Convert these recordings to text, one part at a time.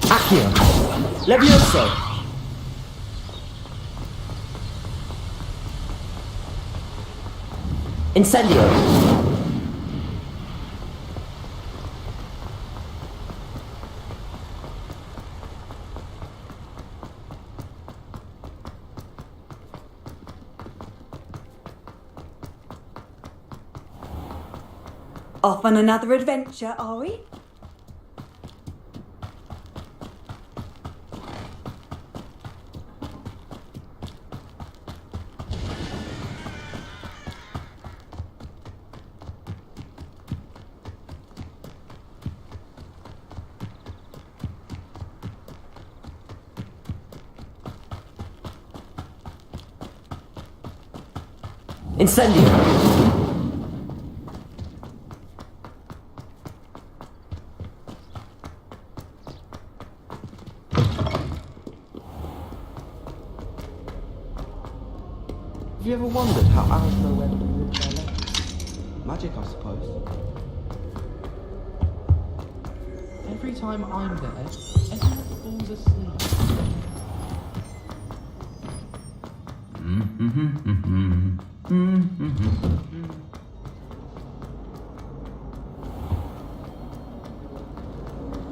Accio. Levioso. Incendio. Off on another adventure, are we? Incendio. Have you ever wondered how owls know where to walk their legs? Magic, I suppose. Every time I'm there, everyone falls asleep.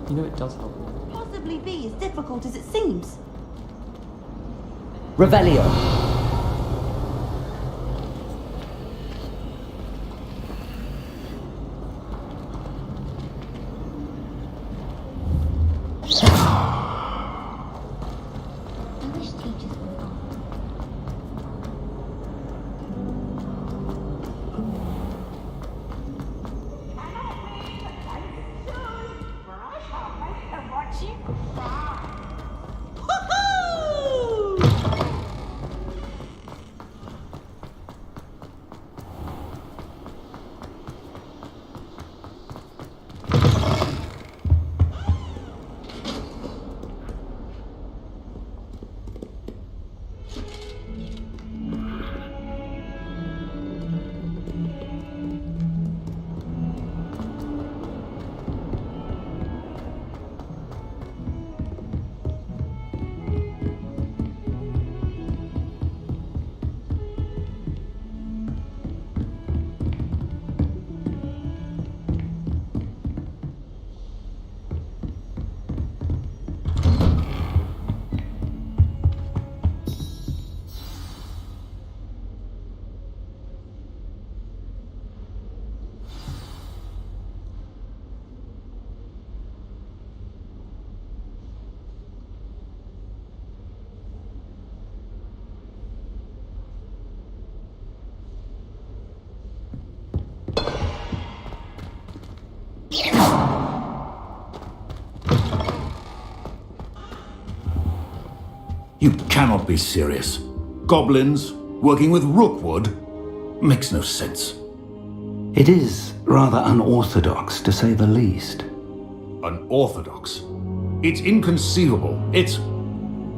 You know it does help. Possibly be as difficult as it seems. Revelio. You cannot be serious. Goblins working with rookwood? Makes no sense. It is rather unorthodox, to say the least. Unorthodox? It's inconceivable. It's...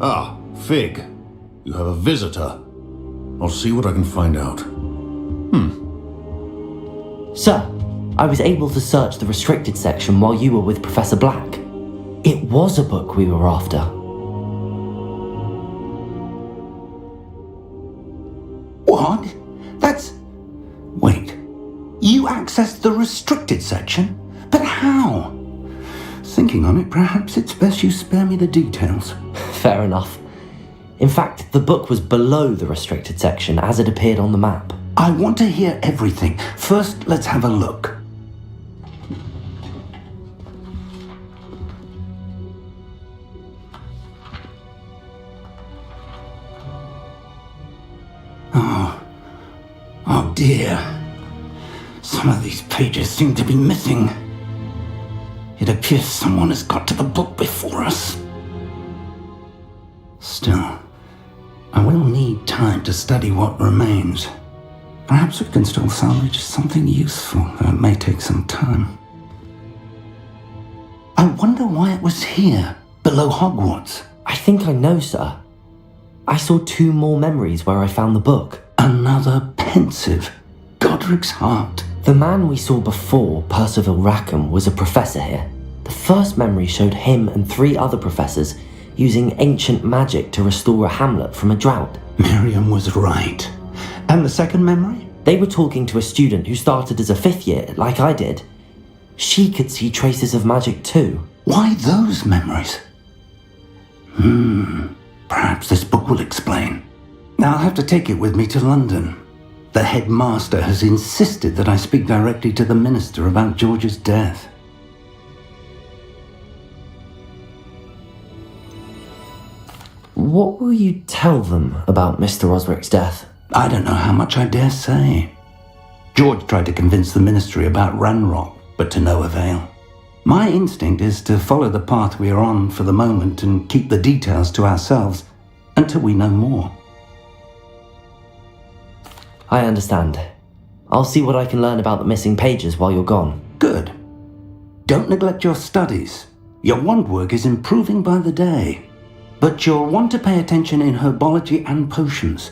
Ah, Fig. You have a visitor. I'll see what I can find out. Sir, I was able to search the restricted section while you were with Professor Black. It was a book we were after. What? That's... Wait. You accessed the restricted section? But how? Thinking on it, perhaps it's best you spare me the details. Fair enough. In fact, the book was below the restricted section as it appeared on the map. I want to hear everything. First, let's have a look. Oh dear. Some of these pages seem to be missing. It appears someone has got to the book before us. Still, I will need time to study what remains. Perhaps we can still salvage something useful, though it may take some time. I wonder why it was here, below Hogwarts. I think I know, sir. I saw 2 more memories where I found the book. Another pensive, Godric's heart. The man we saw before, Percival Rackham, was a professor here. The first memory showed him and 3 other professors using ancient magic to restore a hamlet from a drought. Miriam was right. And the second memory? They were talking to a student who started as a 5th year, like I did. She could see traces of magic too. Why those memories? Perhaps this book will explain. Now I'll have to take it with me to London. The headmaster has insisted that I speak directly to the minister about George's death. What will you tell them about Mr. Osric's death? I don't know how much I dare say. George tried to convince the ministry about Ranrock, but to no avail. My instinct is to follow the path we are on for the moment and keep the details to ourselves until we know more. I understand. I'll see what I can learn about the missing pages while you're gone. Good. Don't neglect your studies. Your wand work is improving by the day. But you'll want to pay attention in herbology and potions.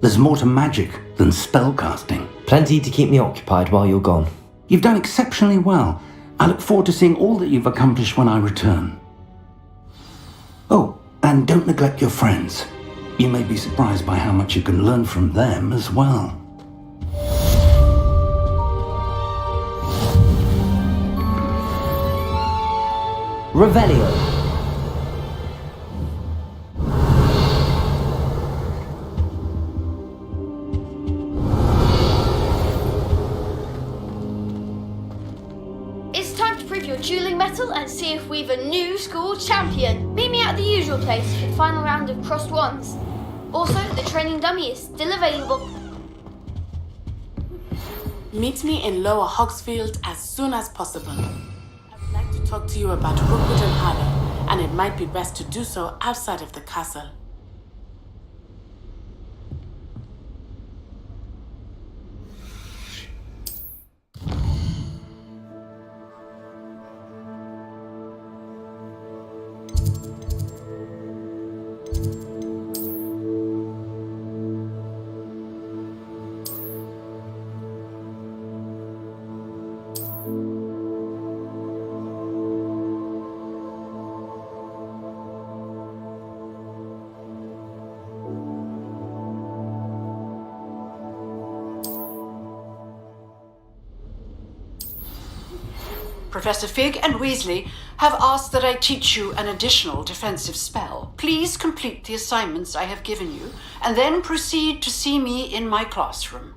There's more to magic than spellcasting. Plenty to keep me occupied while you're gone. You've done exceptionally well. I look forward to seeing all that you've accomplished when I return. Oh, and don't neglect your friends. You may be surprised by how much you can learn from them as well. Revelio. It's time to prove your dueling mettle and see if we've a new school champion. Meet me at the usual place for the final round of crossed wands. Also, the training dummy is still available. Meet me in Lower Hogsfield as soon as possible. I would like to talk to you about Rookwood and Harlow, and it might be best to do so outside of the castle. Professor Fig and Weasley have asked that I teach you an additional defensive spell. Please complete the assignments I have given you, and then proceed to see me in my classroom.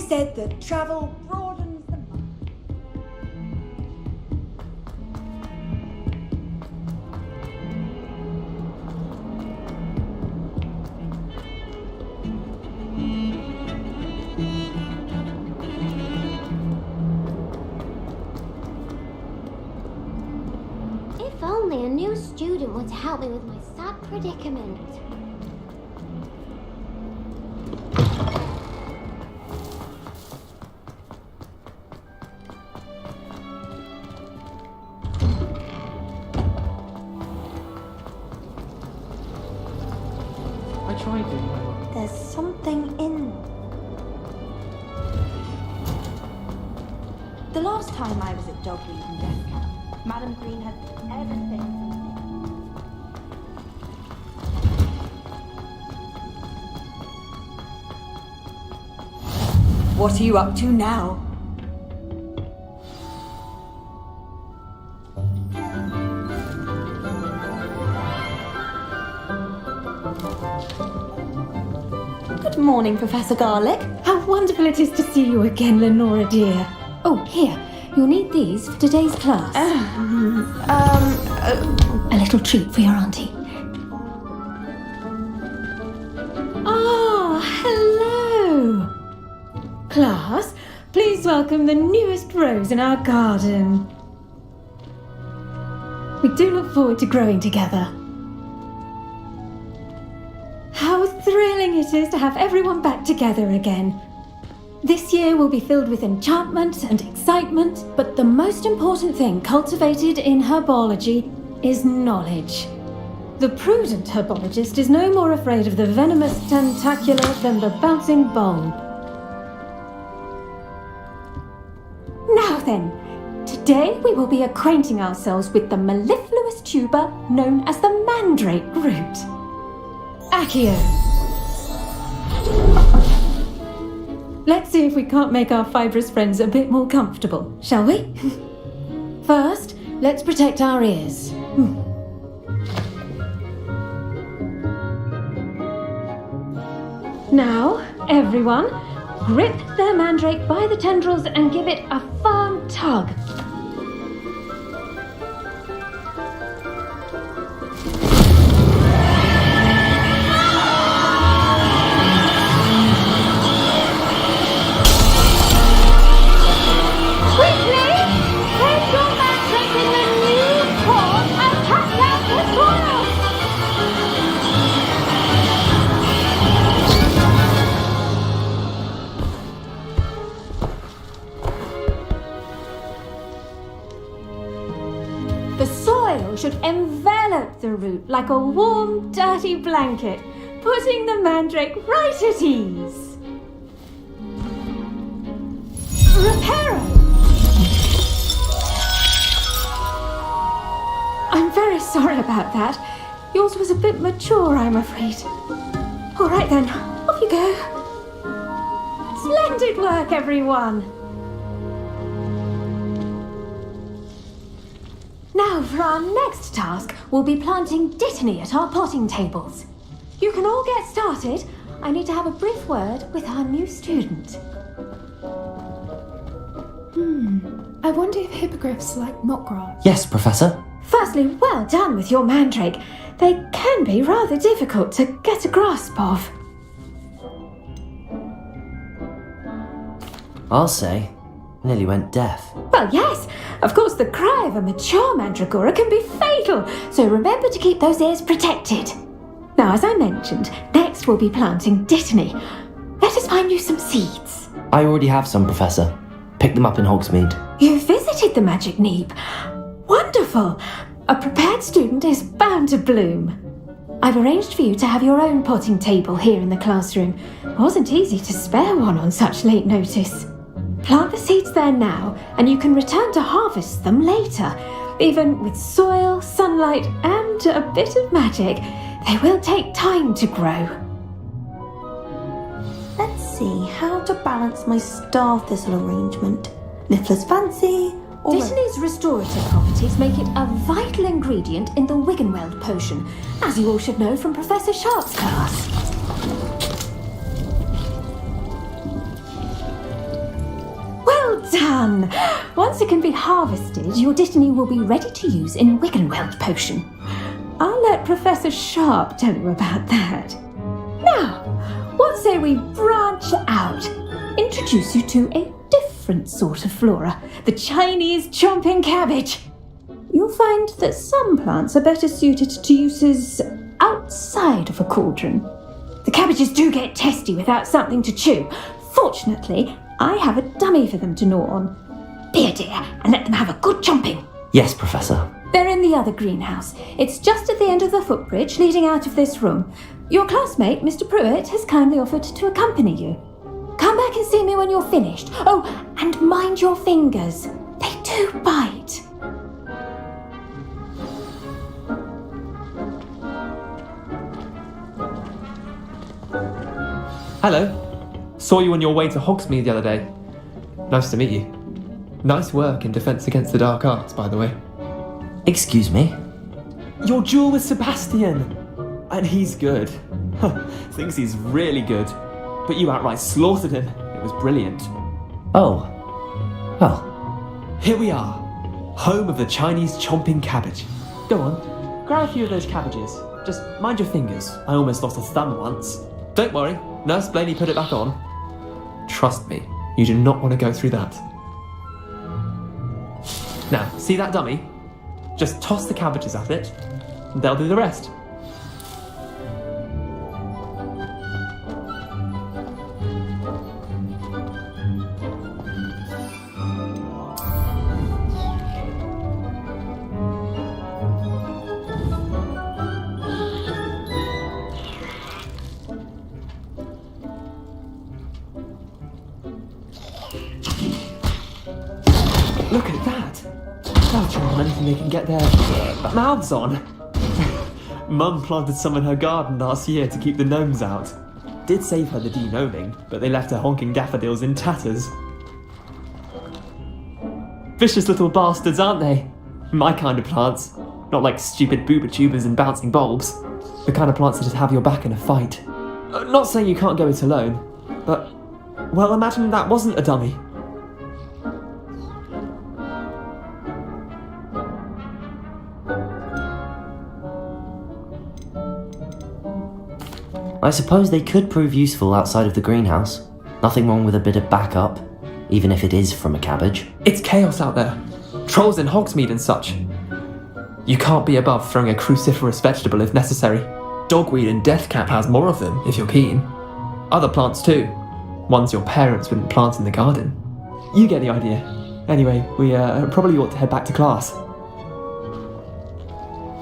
said that travel broadens the mind. If only a new student would help me with my sad predicament. I tried doing my work. There's something in. The last time I was at Dogweed and Death Camp, Madam Green had everything. What are you up to now? Good morning, Professor Garlick. How wonderful it is to see you again, Lenora dear. Oh, here, you'll need these for today's class. A little treat for your auntie. Ah, hello. Class, please welcome the newest rose in our garden. We do look forward to growing together. How thrilling it is to have everyone back together again. This year will be filled with enchantment and excitement, but the most important thing cultivated in herbology is knowledge. The prudent herbologist is no more afraid of the venomous tentacula than the bouncing bulb. Now then, today we will be acquainting ourselves with the mellifluous tuber known as the mandrake root. Accio. Let's see if we can't make our fibrous friends a bit more comfortable, shall we? First, let's protect our ears. Now, everyone, grip their mandrake by the tendrils and give it a firm tug. Should envelop the root like a warm, dirty blanket, putting the mandrake right at ease. Reparo! I'm very sorry about that. Yours was a bit mature, I'm afraid. All right then, off you go. Splendid work, everyone. Now, for our next task, we'll be planting dittany at our potting tables. You can all get started. I need to have a brief word with our new student. I wonder if hippogriffs like knotgrass. Yes, Professor. Firstly, well done with your mandrake. They can be rather difficult to get a grasp of. I'll say. Nearly went deaf. Well, yes. Of course, the cry of a mature mandragora can be fatal, so remember to keep those ears protected. Now, as I mentioned, next we'll be planting dittany. Let us find you some seeds. I already have some, Professor. Picked them up in Hogsmeade. You visited the Magic Neep. Wonderful. A prepared student is bound to bloom. I've arranged for you to have your own potting table here in the classroom. It wasn't easy to spare one on such late notice. Plant the seeds there now, and you can return to harvest them later. Even with soil, sunlight, and a bit of magic, they will take time to grow. Let's see how to balance my star thistle arrangement. Niffler's fancy, or... Dittany's restorative properties make it a vital ingredient in the Wiggenweld potion, as you all should know from Professor Sharp's class. done! Once it can be harvested, your Dittany will be ready to use in Wiggenweld potion. I'll let Professor Sharp tell you about that. Now, what say we branch out? Introduce you to a different sort of flora, the Chinese chomping cabbage. You'll find that some plants are better suited to uses outside of a cauldron. The cabbages do get testy without something to chew. Fortunately, I have a dummy for them to gnaw on. Be a dear and let them have a good chomping. Yes, Professor. They're in the other greenhouse. It's just at the end of the footbridge leading out of this room. Your classmate, Mr. Pruitt, has kindly offered to accompany you. Come back and see me when you're finished. Oh, and mind your fingers. They do bite. Hello. Saw you on your way to Hogsmeade the other day. Nice to meet you. Nice work in Defense Against the Dark Arts, by the way. Excuse me? Your duel with Sebastian! And he's good. Thinks he's really good. But you outright slaughtered him. It was brilliant. Oh. Well. Here we are. Home of the Chinese chomping cabbage. Go on. Grab a few of those cabbages. Just mind your fingers. I almost lost a thumb once. Don't worry. Nurse Blaney put it back on. Trust me. You do not want to go through that. Now, see that dummy? Just toss the cabbages at it, and they'll do the rest. Look at that! They'll try on anything they can get their mouths on. Mum planted some in her garden last year to keep the gnomes out. Did save her the de-gnoming, but they left her honking daffodils in tatters. Vicious little bastards, aren't they? My kind of plants. Not like stupid booba tubers and bouncing bulbs. The kind of plants that just have your back in a fight. Not saying you can't go it alone, but... well, imagine that wasn't a dummy. I suppose they could prove useful outside of the greenhouse. Nothing wrong with a bit of backup, even if it is from a cabbage. It's chaos out there. Trolls in Hogsmeade and such. You can't be above throwing a cruciferous vegetable if necessary. Dogweed and deathcap has more of them, if you're keen. Other plants too. Ones your parents wouldn't plant in the garden. You get the idea. Anyway, we probably ought to head back to class.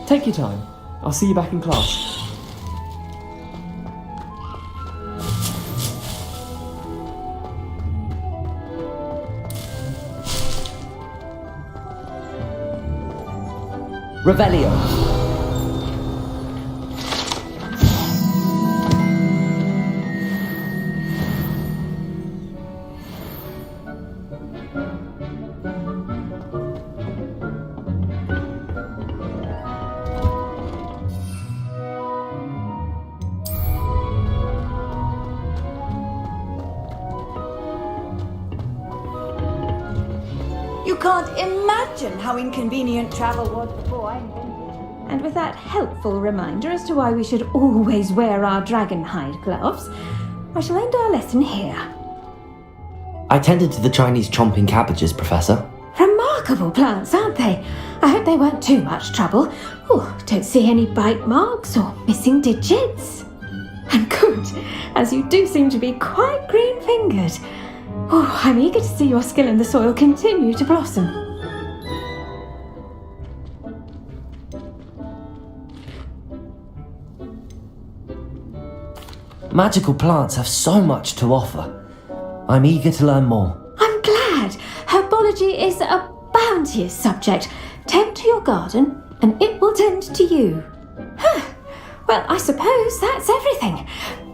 Take your time. I'll see you back in class. Revelio. You can't imagine how inconvenient travel was before I invented it. And with that helpful reminder as to why we should always wear our dragon hide gloves, I shall end our lesson here. I tended to the Chinese chomping cabbages, Professor. Remarkable plants, aren't they? I hope they weren't too much trouble. Oh, don't see any bite marks or missing digits. And good, as you do seem to be quite green-fingered. Oh, I'm eager to see your skill in the soil continue to blossom. Magical plants have so much to offer. I'm eager to learn more. I'm glad. Herbology is a bounteous subject. Tend to your garden, and it will tend to you. Well, I suppose that's everything.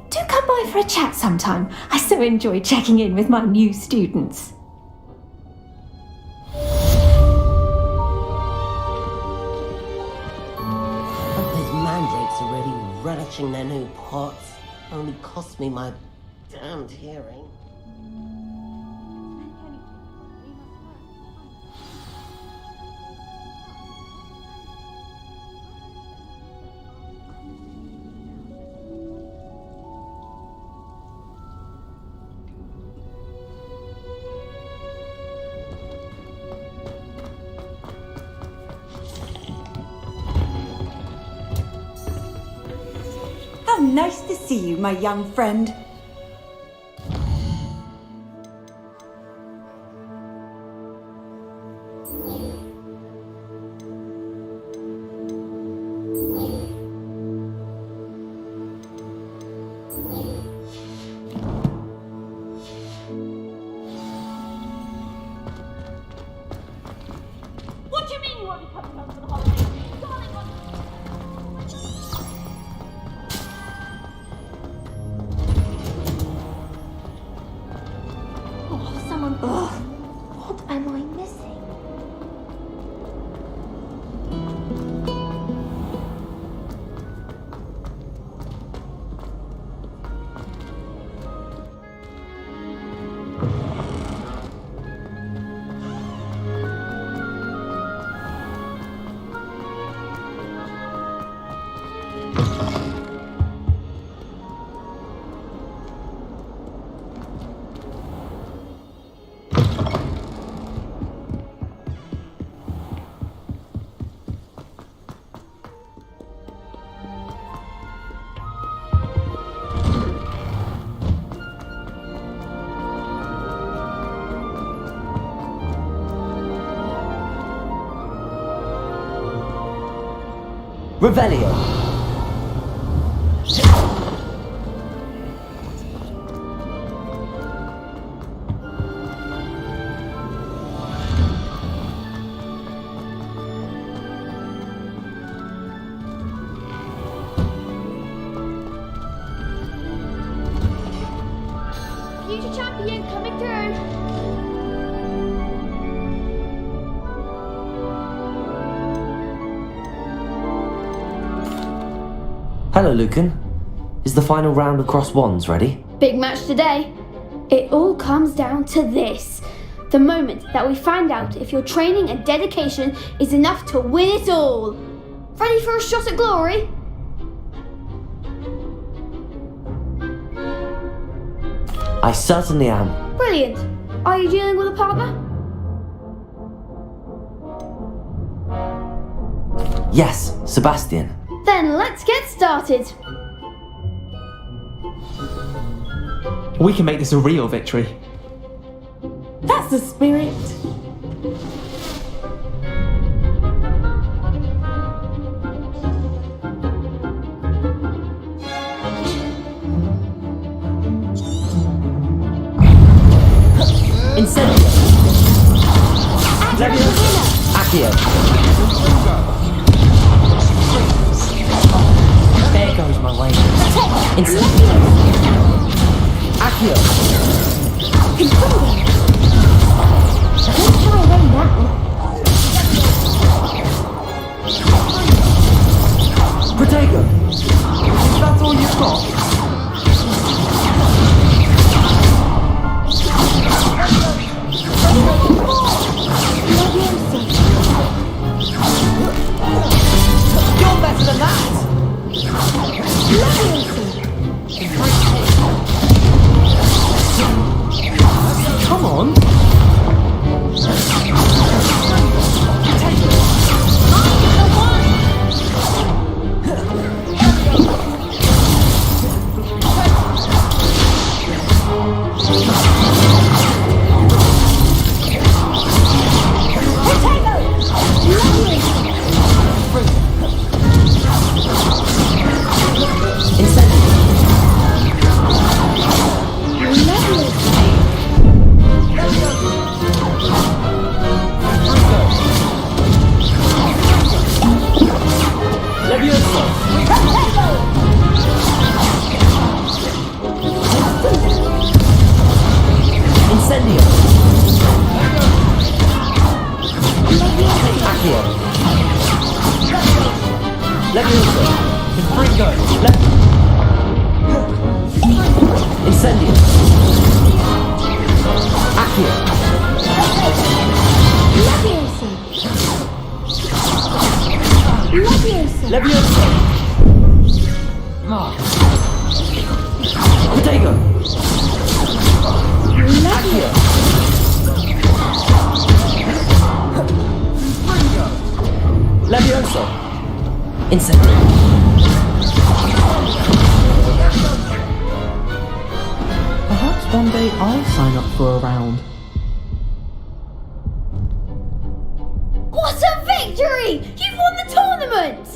Do come by for a chat sometime. I so enjoy checking in with my new students. Hope those mandrakes are really relishing their new pots. Only cost me my damned hearing. nice to see you, my young friend. What do you mean you won't be coming home for the holidays? Darling, what? Oh, someone. Ugh. What am I missing? Revelio. Future champion coming through. Hello, Lucan. Is the final round across wands ready? Big match today. It all comes down to this. The moment that we find out if your training and dedication is enough to win it all. Ready for a shot at glory? I certainly am. Brilliant. Are you dealing with a partner? Yes, Sebastian. Then let's get started. We can make this a real victory. That's the spirit. Incendio. Accio. There goes my way. Incendio. Accio. Don't try away now. Protego. Is that all you've got? You're better than that! Come on! I'll sign up for a round. What a victory! You've won the tournament!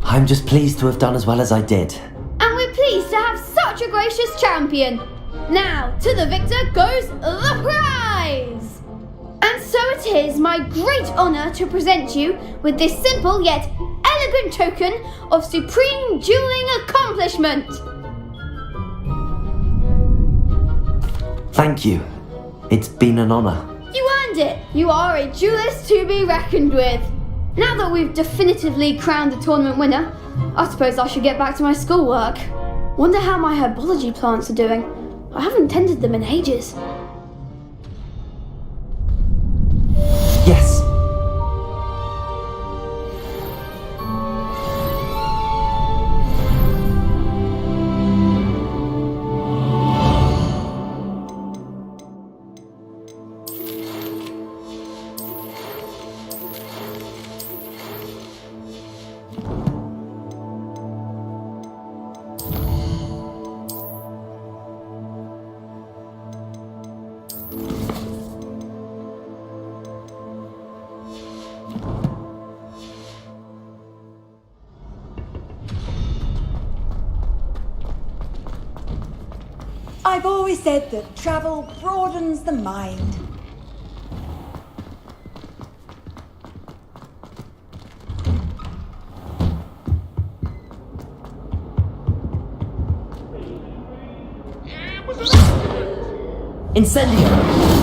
I'm just pleased to have done as well as I did. And we're pleased to have such a gracious champion. Now, to the victor goes the prize! And so it is my great honour to present you with this simple yet elegant token of supreme dueling accomplishment. Thank you. It's been an honour. You earned it. You are a duelist to be reckoned with. Now that we've definitively crowned the tournament winner, I suppose I should get back to my schoolwork. Wonder how my herbology plants are doing. I haven't tended them in ages. Yes. I've always said that travel broadens the mind. Incendio!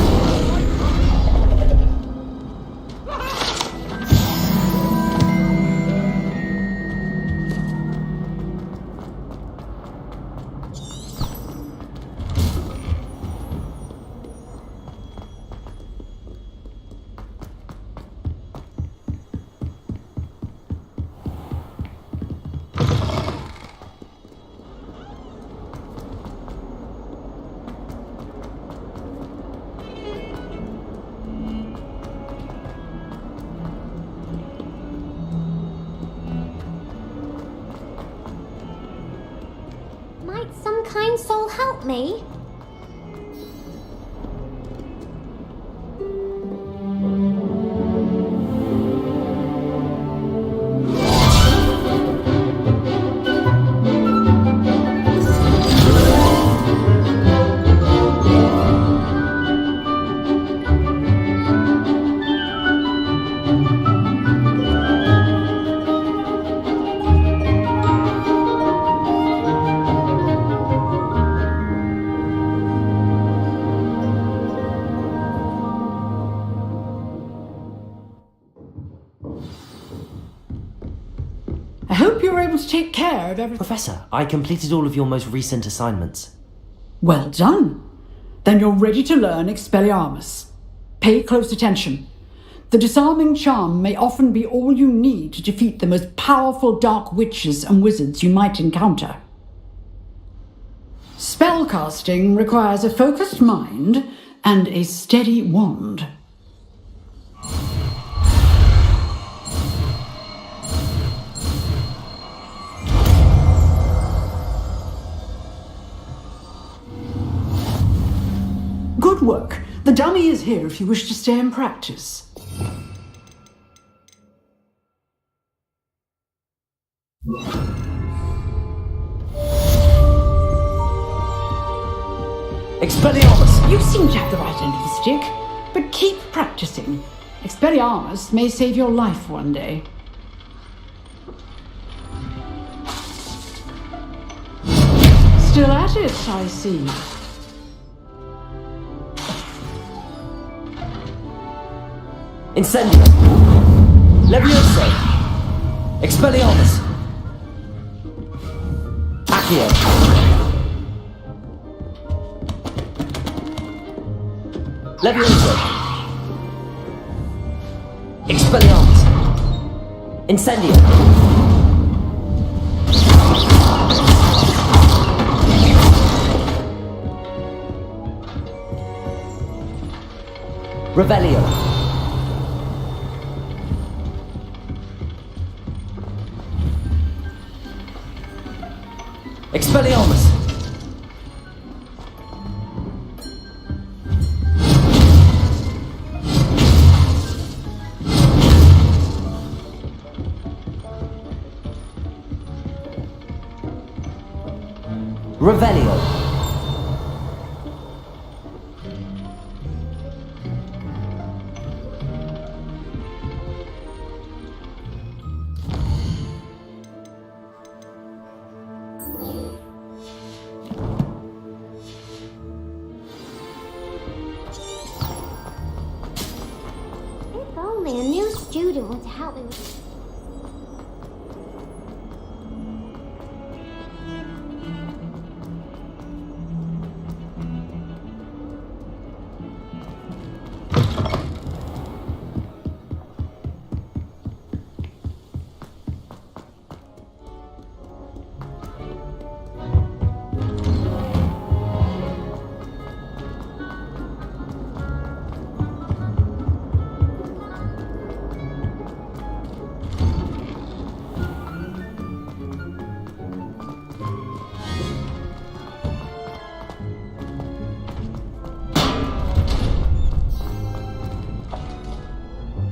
Might some kind soul help me? I hope you were able to take care of everything. Professor, I completed all of your most recent assignments. Well done. Then you're ready to learn Expelliarmus. Pay close attention. The disarming charm may often be all you need to defeat the most powerful dark witches and wizards you might encounter. Spellcasting requires a focused mind and a steady wand. Good work. The dummy is here if you wish to stay and practice. Expelliarmus! You seem to have the right end of the stick, but keep practicing. Expelliarmus may save your life one day. Still at it, I see. Incendio! Levioso! Expelliarmus! Accio! Levioso! Expelliarmus! Incendio! Revelio! Expelliarmus! Revelio! If only a new student were to help me with...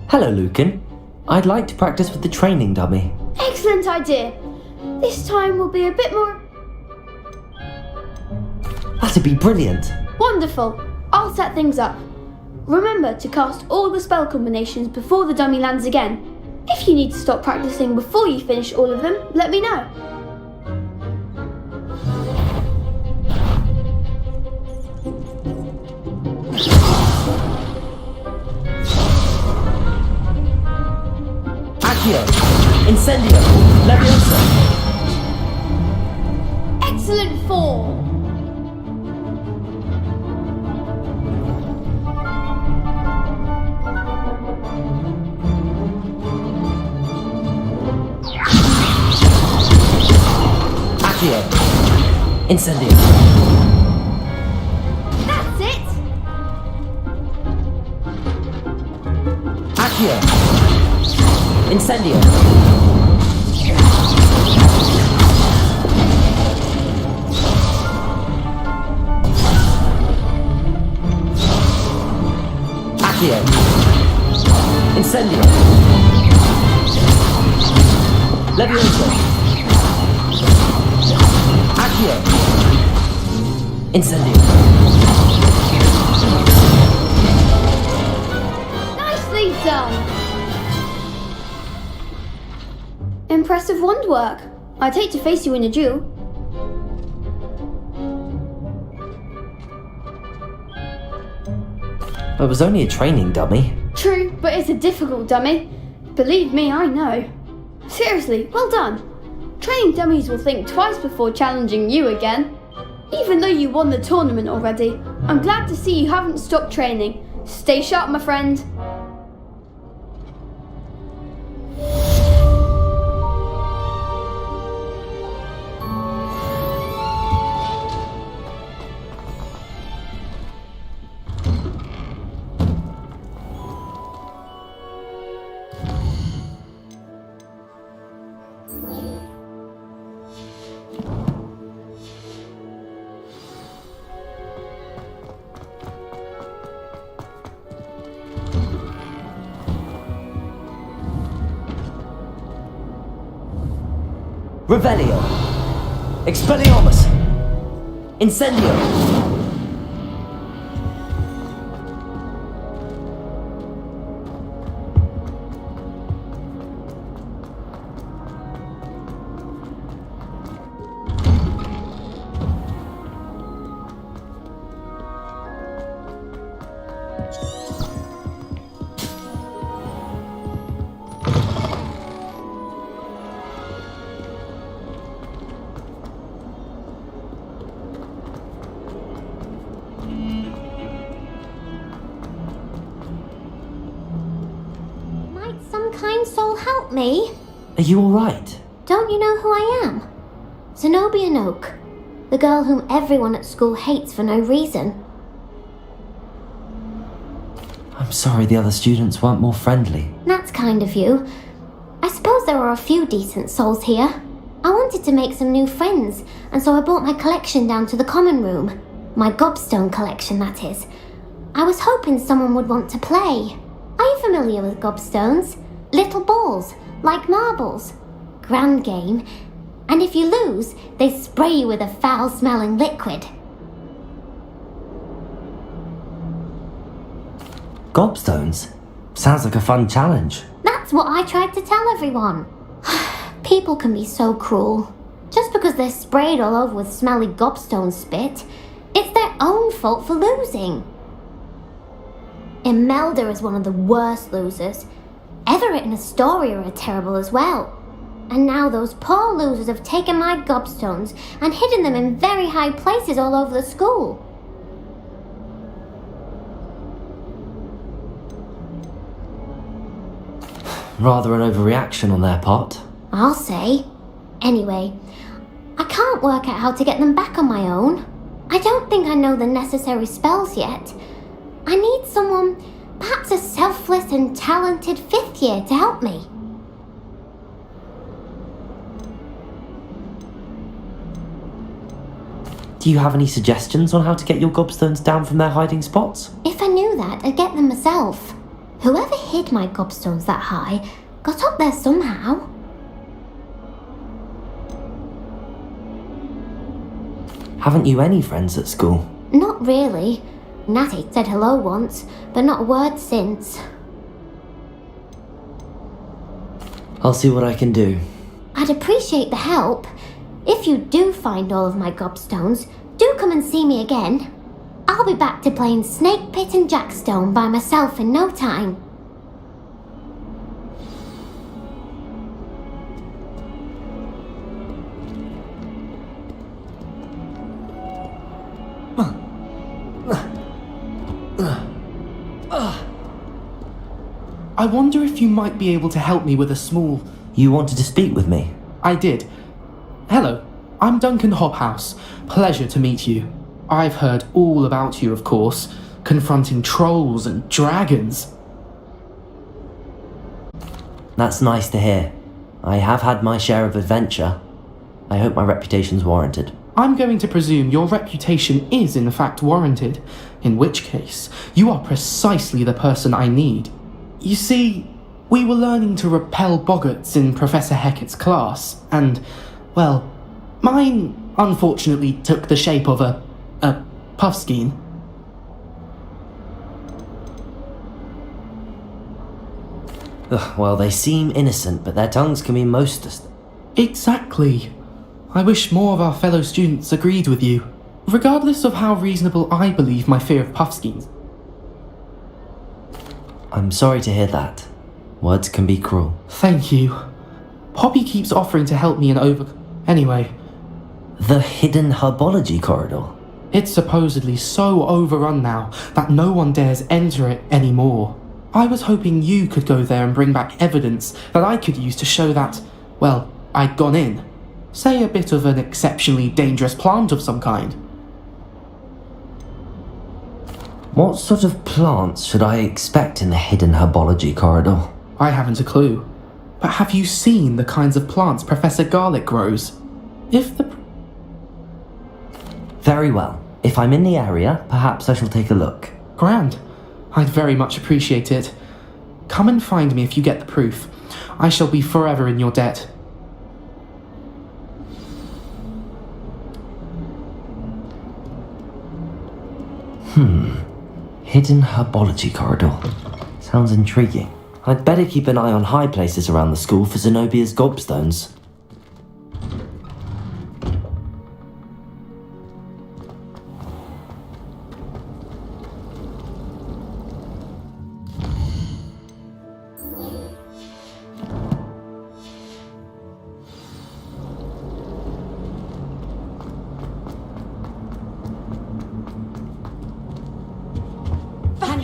Hello, Lucan. I'd like to practice with the training dummy. Excellent idea. This time will be a bit more... That'd be brilliant. Wonderful. I'll set things up. Remember to cast all the spell combinations before the dummy lands again. If you need to stop practicing before you finish all of them, let me know. Incendio! Leviosa! Excellent fall! Accio! Incendio! That's it! Accio! Incendio! Accio! Incendio! Leviosa! Accio! Incendio! Nicely done! Impressive wand work. I'd hate to face you in a duel. It was only a training dummy. True, but it's a difficult dummy. Believe me, I know. Seriously, well done. Training dummies will think twice before challenging you again. Even though you won the tournament already, I'm glad to see you haven't stopped training. Stay sharp, my friend. Revelio! Expelliarmus! Incendio! Me? Are you alright? Don't you know who I am? Zenobia Noak, the girl whom everyone at school hates for no reason. I'm sorry the other students weren't more friendly. That's kind of you. I suppose there are a few decent souls here. I wanted to make some new friends, and so I brought my collection down to the common room. My gobstone collection, that is. I was hoping someone would want to play. Are you familiar with gobstones? Little balls, like marbles. Grand game. And if you lose, they spray you with a foul-smelling liquid. Gobstones? Sounds like a fun challenge. That's what I tried to tell everyone. People can be so cruel. Just because they're sprayed all over with smelly gobstone spit, it's their own fault for losing. Imelda is one of the worst losers. Everett and Astoria are terrible as well. And now those poor losers have taken my gobstones and hidden them in very high places all over the school. Rather an overreaction on their part. I'll say. Anyway, I can't work out how to get them back on my own. I don't think I know the necessary spells yet. I need someone, perhaps a selfless and talented 5th year to help me. Do you have any suggestions on how to get your gobstones down from their hiding spots? If I knew that, I'd get them myself. Whoever hid my gobstones that high got up there somehow. Haven't you any friends at school? Not really. Natty said hello once, but not a word since. I'll see what I can do. I'd appreciate the help. If you do find all of my gobstones, do come and see me again. I'll be back to playing Snake Pit and Jackstone by myself in no time. I wonder if you might be able to help me with a small... You wanted to speak with me? I did. Hello, I'm Duncan Hobhouse. Pleasure to meet you. I've heard all about you, of course, confronting trolls and dragons. That's nice to hear. I have had my share of adventure. I hope my reputation's warranted. I'm going to presume your reputation is in fact warranted, in which case, you are precisely the person I need. You see, we were learning to repel boggarts in Professor Hecat's class, and, well, mine unfortunately took the shape of a puffskein. Well, they seem innocent, but their tongues can be most... Exactly. I wish more of our fellow students agreed with you, regardless of how reasonable I believe my fear of puffskeins. I'm sorry to hear that. Words can be cruel. Thank you. Poppy keeps offering to help me in Anyway. The hidden herbology corridor? It's supposedly so overrun now that no one dares enter it anymore. I was hoping you could go there and bring back evidence that I could use to show that, well, I'd gone in. Say a bit of an exceptionally dangerous plant of some kind. What sort of plants should I expect in the hidden herbology corridor? I haven't a clue. But have you seen the kinds of plants Professor Garlick grows? Very well. If I'm in the area, perhaps I shall take a look. Grand. I'd very much appreciate it. Come and find me if you get the proof. I shall be forever in your debt. Hidden herbology corridor. Sounds intriguing. I'd better keep an eye on high places around the school for Zenobia's gobstones.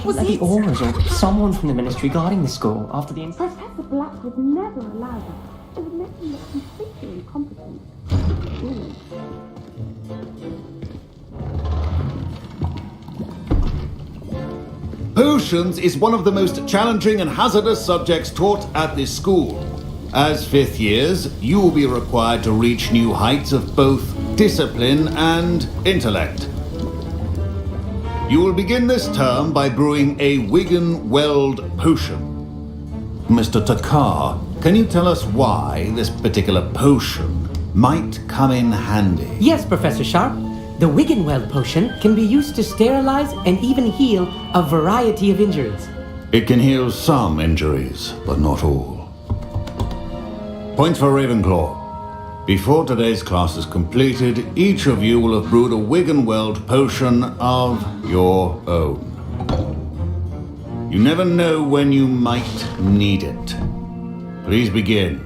Was the 4ERRORS or someone from the ministry guarding the school after the... Professor Black would never allow that. It would make him look completely incompetent. Potions is one of the most challenging and hazardous subjects taught at this school. As fifth years, you will be required to reach new heights of both discipline and intellect. You will begin this term by brewing a Wiggenweld potion. Mr. Takar, can you tell us why this particular potion might come in handy? Yes, Professor Sharp. The Wiggenweld potion can be used to sterilize and even heal a variety of injuries. It can heal some injuries, but not all. Points for Ravenclaw. Before today's class is completed, each of you will have brewed a Wiggenweld potion of your own. You never know when you might need it. Please begin.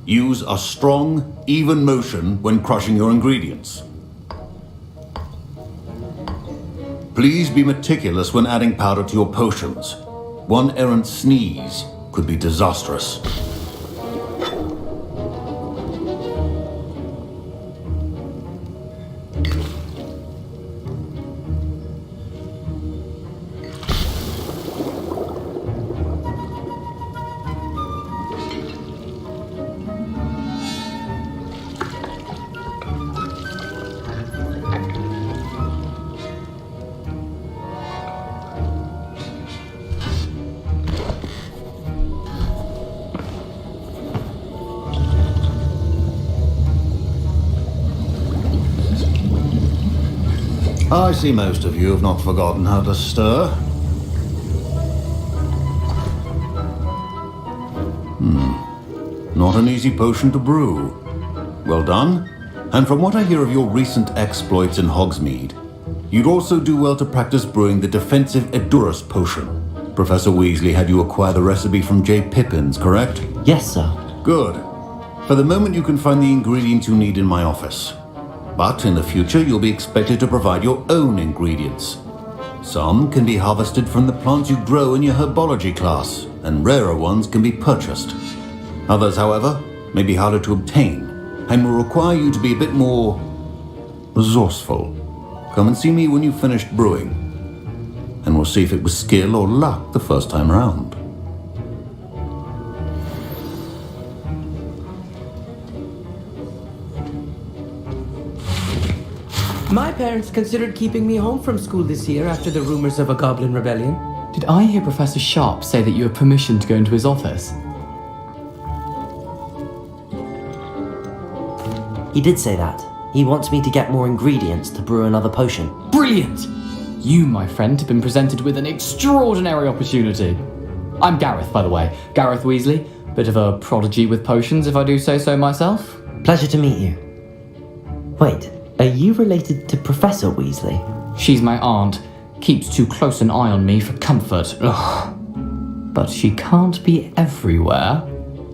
Use a strong, even motion when crushing your ingredients. Please be meticulous when adding powder to your potions. One errant sneeze could be disastrous. I see most of you have not forgotten how to stir. Not an easy potion to brew. Well done. And from what I hear of your recent exploits in Hogsmeade, you'd also do well to practice brewing the defensive Edurus potion. Professor Weasley had you acquire the recipe from J. Pippins, correct? Yes, sir. Good. For the moment you can find the ingredients you need in my office. But in the future, you'll be expected to provide your own ingredients. Some can be harvested from the plants you grow in your herbology class, and rarer ones can be purchased. Others, however, may be harder to obtain, and will require you to be a bit more resourceful. Come and see me when you've finished brewing, and we'll see if it was skill or luck the first time round. My parents considered keeping me home from school this year after the rumors of a goblin rebellion. Did I hear Professor Sharp say that you have permission to go into his office? He did say that. He wants me to get more ingredients to brew another potion. Brilliant! You, my friend, have been presented with an extraordinary opportunity. I'm Gareth, by the way. Gareth Weasley. Bit of a prodigy with potions, if I do say so myself. Pleasure to meet you. Wait, are you related to Professor Weasley? She's my aunt. Keeps too close an eye on me for comfort. Ugh. But she can't be everywhere.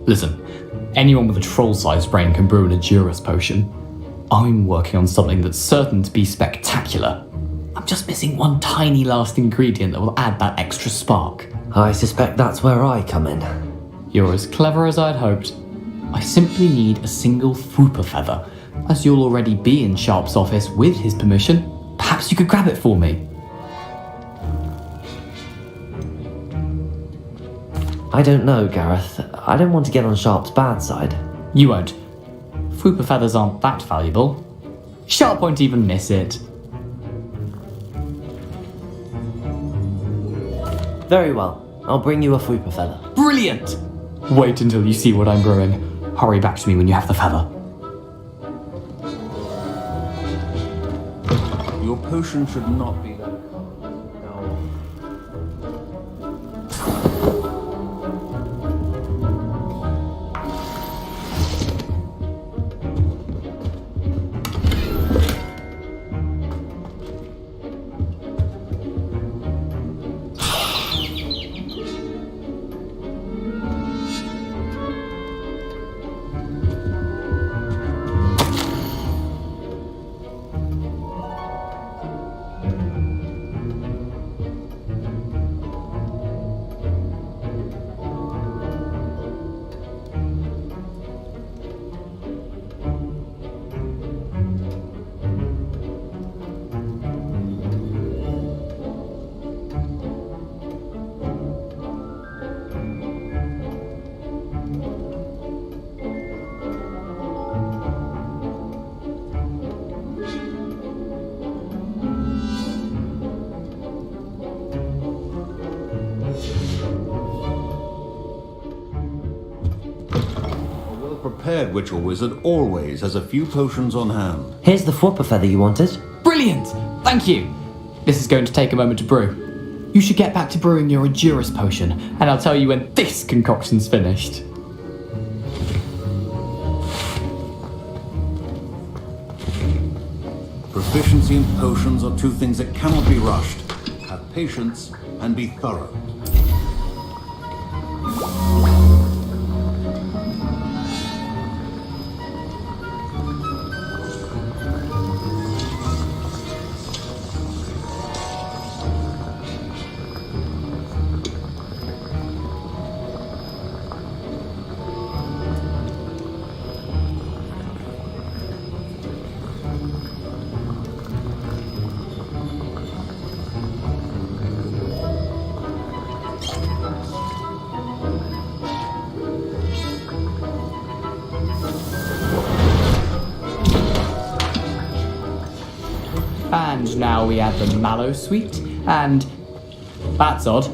Listen, anyone with a troll-sized brain can brew an Edurus potion. I'm working on something that's certain to be spectacular. I'm just missing one tiny last ingredient that will add that extra spark. I suspect that's where I come in. You're as clever as I'd hoped. I simply need a single Fwooper feather. As you'll already be in Sharp's office with his permission, perhaps you could grab it for me. I don't know, Gareth. I don't want to get on Sharp's bad side. You won't. Fwooper feathers aren't that valuable. Sharp won't even miss it. Very well. I'll bring you a Fwooper feather. Brilliant! Wait until you see what I'm brewing. Hurry back to me when you have the feather. Your potion should not be that common. prepared witch or wizard always has a few potions on hand. Here's the whopper feather you wanted. Brilliant! Thank you! This is going to take a moment to brew. You should get back to brewing your Endurance potion, and I'll tell you when this concoction's finished. Proficiency and potions are two things that cannot be rushed. Have patience and be thorough. And now we add the mallow sweet, and... That's odd.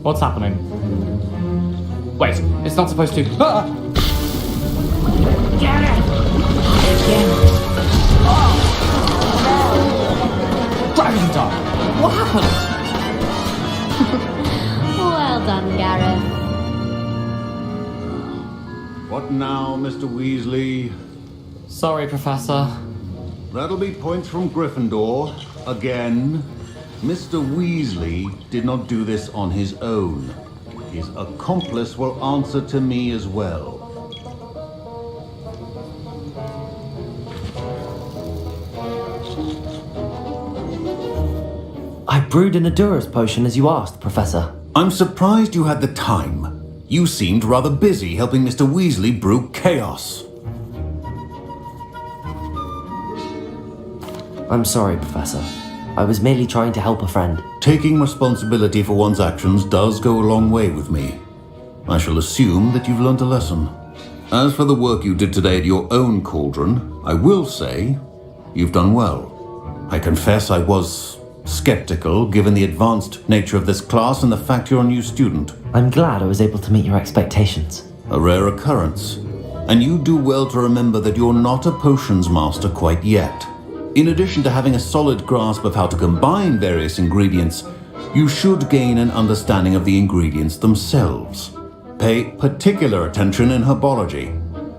What's happening? Wait, it's not supposed to... Ah! Get it! Oh! Dragon Dog! What happened? Well done, Gareth. What now, Mr. Weasley? Sorry, Professor. That'll be points from Gryffindor. Again. Mr. Weasley did not do this on his own. His accomplice will answer to me as well. I brewed an Endurance potion as you asked, Professor. I'm surprised you had the time. You seemed rather busy helping Mr. Weasley brew chaos. I'm sorry, Professor. I was merely trying to help a friend. Taking responsibility for one's actions does go a long way with me. I shall assume that you've learnt a lesson. As for the work you did today at your own cauldron, I will say you've done well. I confess I was skeptical given the advanced nature of this class and the fact you're a new student. I'm glad I was able to meet your expectations. A rare occurrence. And you do well to remember that you're not a potions master quite yet. In addition to having a solid grasp of how to combine various ingredients, you should gain an understanding of the ingredients themselves. Pay particular attention in herbology.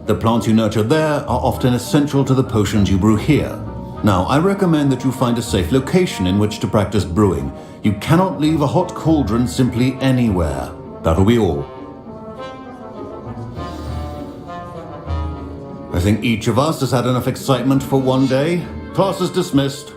The plants you nurture there are often essential to the potions you brew here. Now, I recommend that you find a safe location in which to practice brewing. You cannot leave a hot cauldron simply anywhere. That'll be all. I think each of us has had enough excitement for one day. Class is dismissed.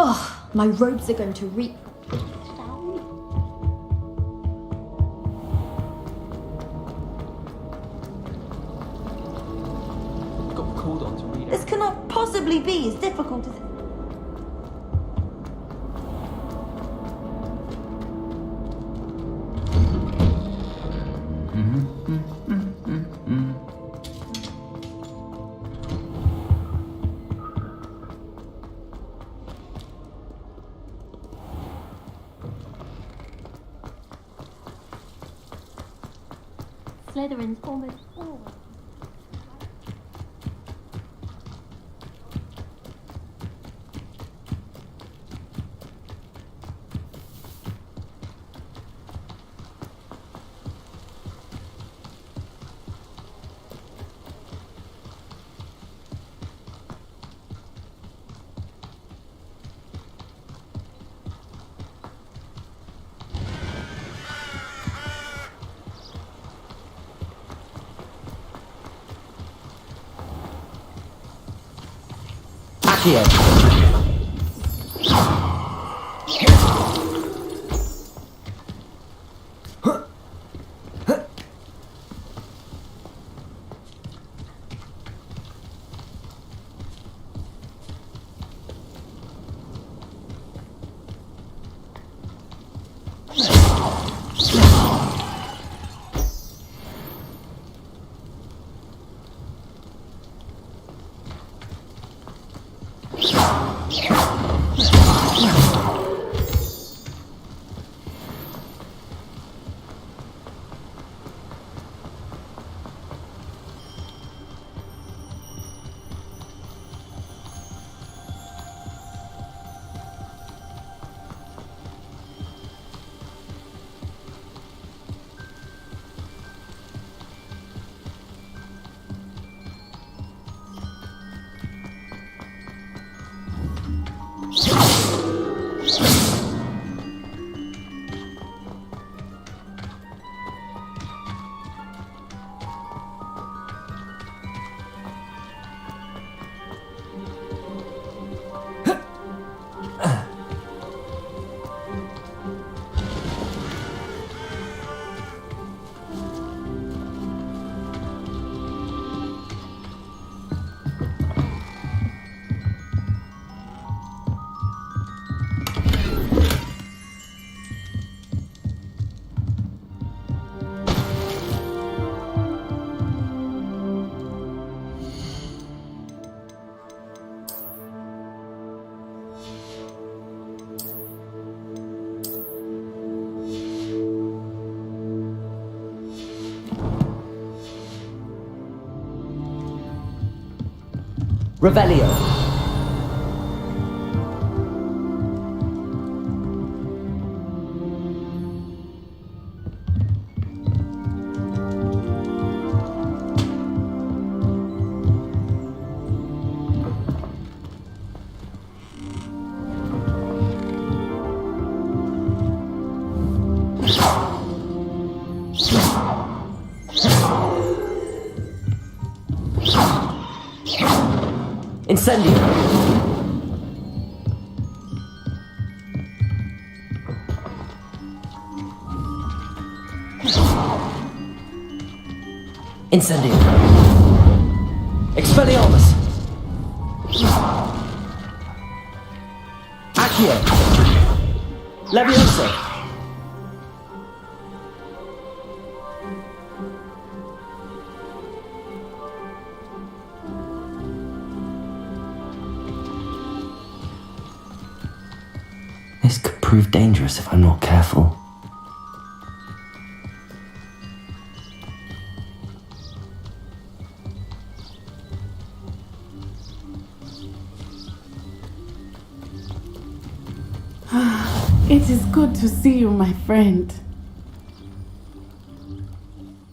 Oh, my robes are going to reek. Got called on to read it. This cannot possibly be as difficult as it. Slytherin's almost always... Here. Revelio. Incendio. Incendio. Expelliarmus. Accio. Leviosa. This could prove dangerous if I'm not careful. It is good to see you, my friend.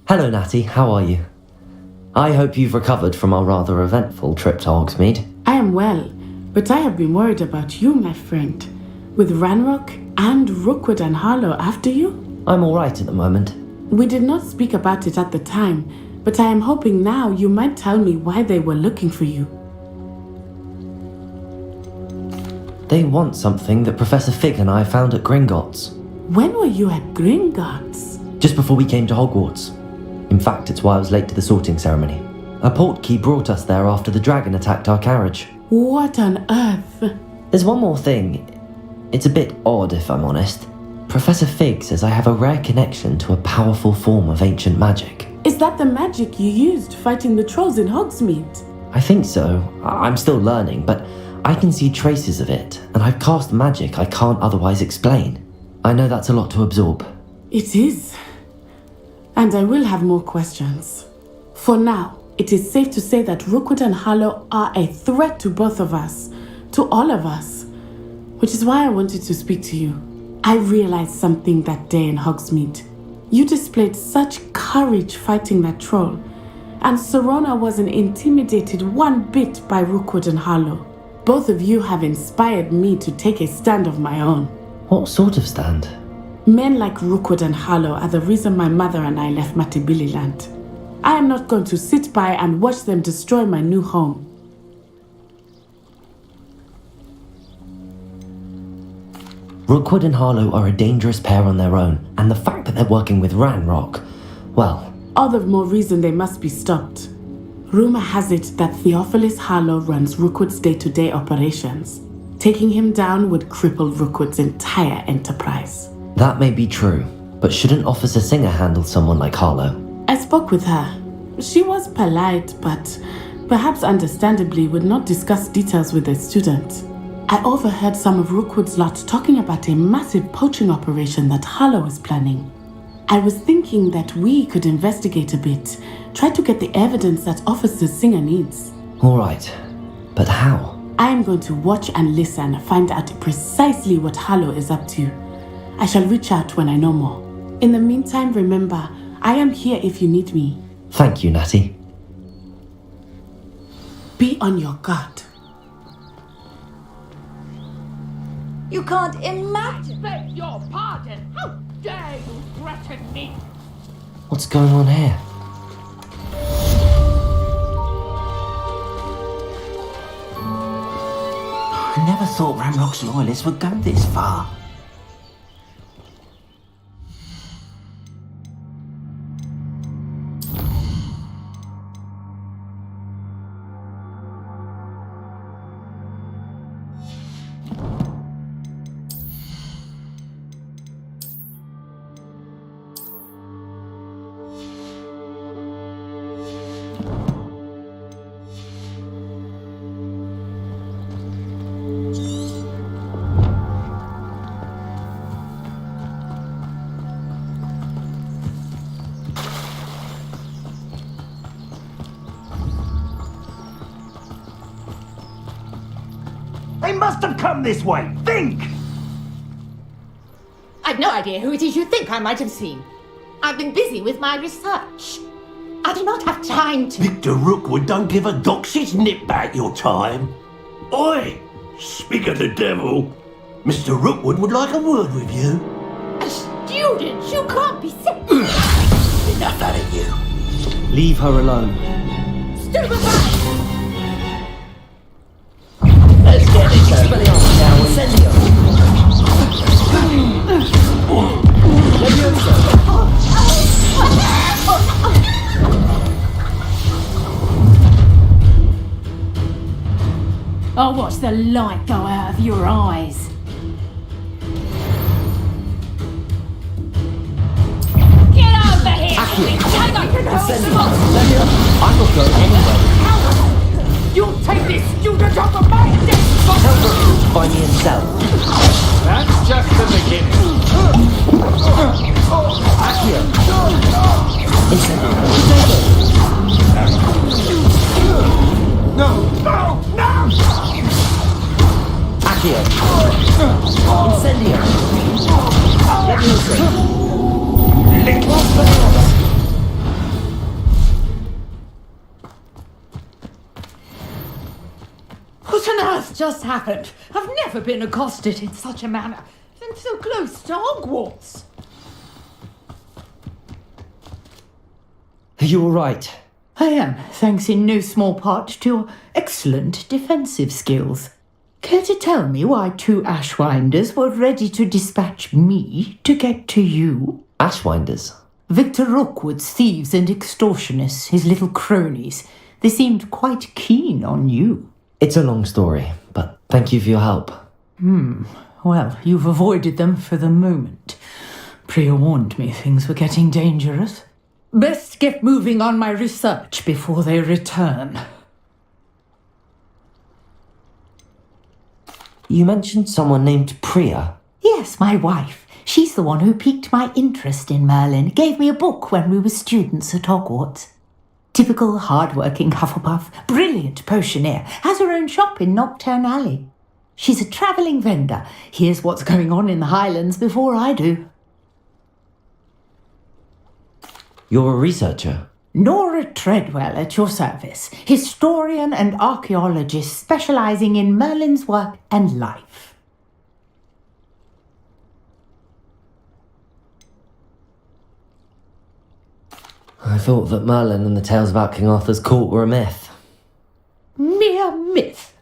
Hello, Natty. How are you? I hope you've recovered from our rather eventful trip to Hogsmeade. I am well, but I have been worried about you, my friend. With Ranrock and Rookwood and Harlow after you? I'm alright at the moment. We did not speak about it at the time, but I am hoping now you might tell me why they were looking for you. They want something that Professor Fig and I found at Gringotts. When were you at Gringotts? Just before we came to Hogwarts. In fact, it's why I was late to the sorting ceremony. A portkey brought us there after the dragon attacked our carriage. What on earth? There's one more thing. It's a bit odd, if I'm honest. Professor Fig says I have a rare connection to a powerful form of ancient magic. Is that the magic you used fighting the trolls in Hogsmeade? I think so. I'm still learning, but I can see traces of it, and I've cast magic I can't otherwise explain. I know that's a lot to absorb. It is. And I will have more questions. For now, it is safe to say that Rookwood and Harlow are a threat to both of us, to all of us, which is why I wanted to speak to you. I realized something that day in Hogsmeade. You displayed such courage fighting that troll, and Serona wasn't intimidated one bit by Rookwood and Harlow. Both of you have inspired me to take a stand of my own. What sort of stand? Men like Rookwood and Harlow are the reason my mother and I left Matibili-land. I am not going to sit by and watch them destroy my new home. Rookwood and Harlow are a dangerous pair on their own, and the fact that they're working with Ranrock, well... all the more reason they must be stopped. Rumor has it that Theophilus Harlow runs Rookwood's day-to-day operations. Taking him down would cripple Rookwood's entire enterprise. That may be true, but shouldn't Officer Singer handle someone like Harlow? I spoke with her. She was polite, but perhaps understandably would not discuss details with a student. I overheard some of Rookwood's lot talking about a massive poaching operation that Harlow is planning. I was thinking that we could investigate a bit, try to get the evidence that Officer Singer needs. All right, but how? I am going to watch and listen, find out precisely what Harlow is up to. I shall reach out when I know more. In the meantime, remember, I am here if you need me. Thank you, Natty. Be on your guard. You can't imagine. Beg your pardon. How dare you threaten me? What's going on here? I never thought Ranrock's loyalists would go this far. They must have come this way. Think! I've no idea who it is you think I might have seen. I've been busy with my research. I do not have time to... Victor Rookwood don't give a doxy's nip about your time. Oi! Speak of the devil. Mr. Rookwood would like a word with you. A student? You can't be sick. Enough out of you. Leave her alone. Stupefy! Let's get it going. Now Incendio. I'll watch the light go out of your eyes. Get over here! I'm not going anywhere. You'll take this student off of my desk! Tell Rookwood to find me himself. That's just the beginning. Accio. Incendio. No! No! No! Accio. Incendio. Leviosa. What on earth just happened? I've never been accosted in such a manner, and so close to Hogwarts. Are you all right? I am, thanks in no small part to your excellent defensive skills. Care to tell me why two Ashwinders were ready to dispatch me to get to you? Ashwinders? Victor Rookwood's thieves and extortionists, his little cronies. They seemed quite keen on you. It's a long story, but thank you for your help. Well, you've avoided them for the moment. Priya warned me things were getting dangerous. Best get moving on my research before they return. You mentioned someone named Priya. Yes, my wife. She's the one who piqued my interest in Merlin, gave me a book when we were students at Hogwarts. Typical hard-working Hufflepuff, brilliant potioneer, has her own shop in Knockturn Alley. She's a travelling vendor, hears what's going on in the Highlands before I do. You're a researcher? Nora Treadwell at your service, historian and archaeologist specialising in Merlin's work and life. I thought that Merlin and the tales about King Arthur's court were a myth. Mere myth.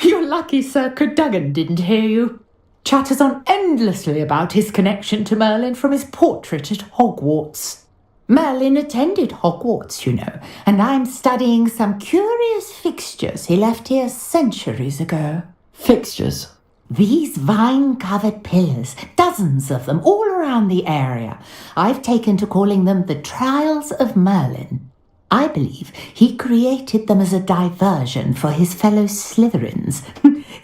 You're lucky Sir Cadogan didn't hear you. Chatters on endlessly about his connection to Merlin from his portrait at Hogwarts. Merlin attended Hogwarts, you know, and I'm studying some curious fixtures he left here centuries ago. Fixtures? These vine-covered pillars, dozens of them, all around the area. I've taken to calling them the Trials of Merlin. I believe he created them as a diversion for his fellow Slytherins.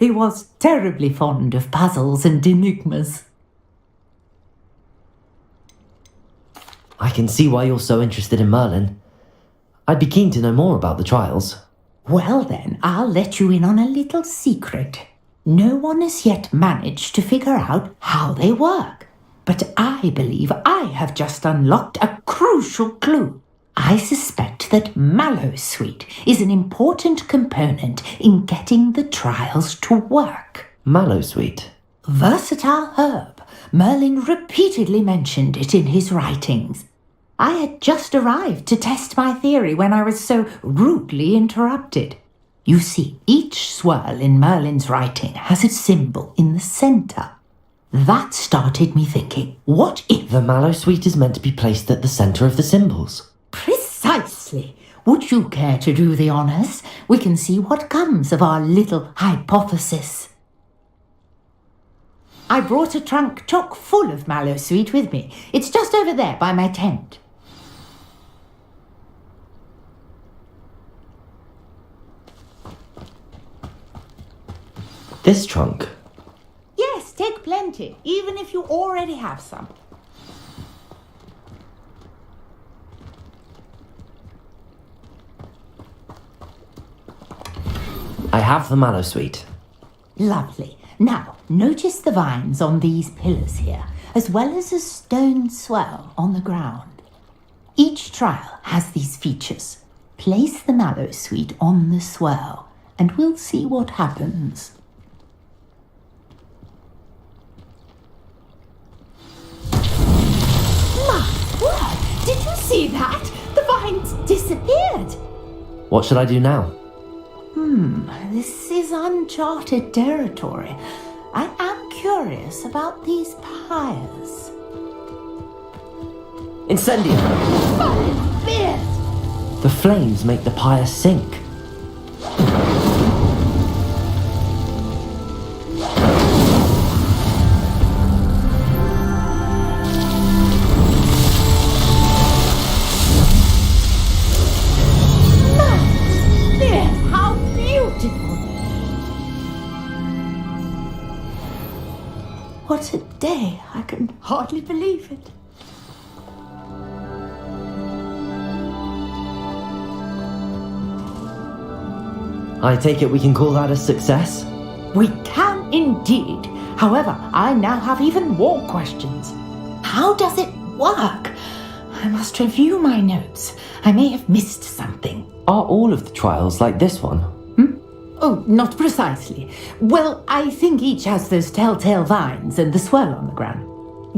He was terribly fond of puzzles and enigmas. I can see why you're so interested in Merlin. I'd be keen to know more about the trials. Well then, I'll let you in on a little secret. No one has yet managed to figure out how they work. But I believe I have just unlocked a crucial clue. I suspect that Mallowsweet is an important component in getting the trials to work. Mallowsweet? Versatile herb. Merlin repeatedly mentioned it in his writings. I had just arrived to test my theory when I was so rudely interrupted. You see, each swirl in Merlin's writing has a symbol in the centre. That started me thinking, what if... The Mallowsweet is meant to be placed at the centre of the symbols. Precisely. Would you care to do the honours? We can see what comes of our little hypothesis. I brought a trunk chock full of Mallowsweet with me. It's just over there by my tent. This trunk? Yes, take plenty, even if you already have some. I have the Mallowsweet. Lovely. Now, notice the vines on these pillars here, as well as a stone swell on the ground. Each trial has these features. Place the Mallowsweet on the swell, and we'll see what happens. My word! Did you see that? The vines disappeared! What should I do now? This is uncharted territory. I am curious about these pyres. Incendio! Fire! The flames make the pyre sink. What a day! I can hardly believe it. I take it we can call that a success? We can indeed. However, I now have even more questions. How does it work? I must review my notes. I may have missed something. Are all of the trials like this one? Oh, not precisely. Well, I think each has those telltale vines and the swirl on the ground.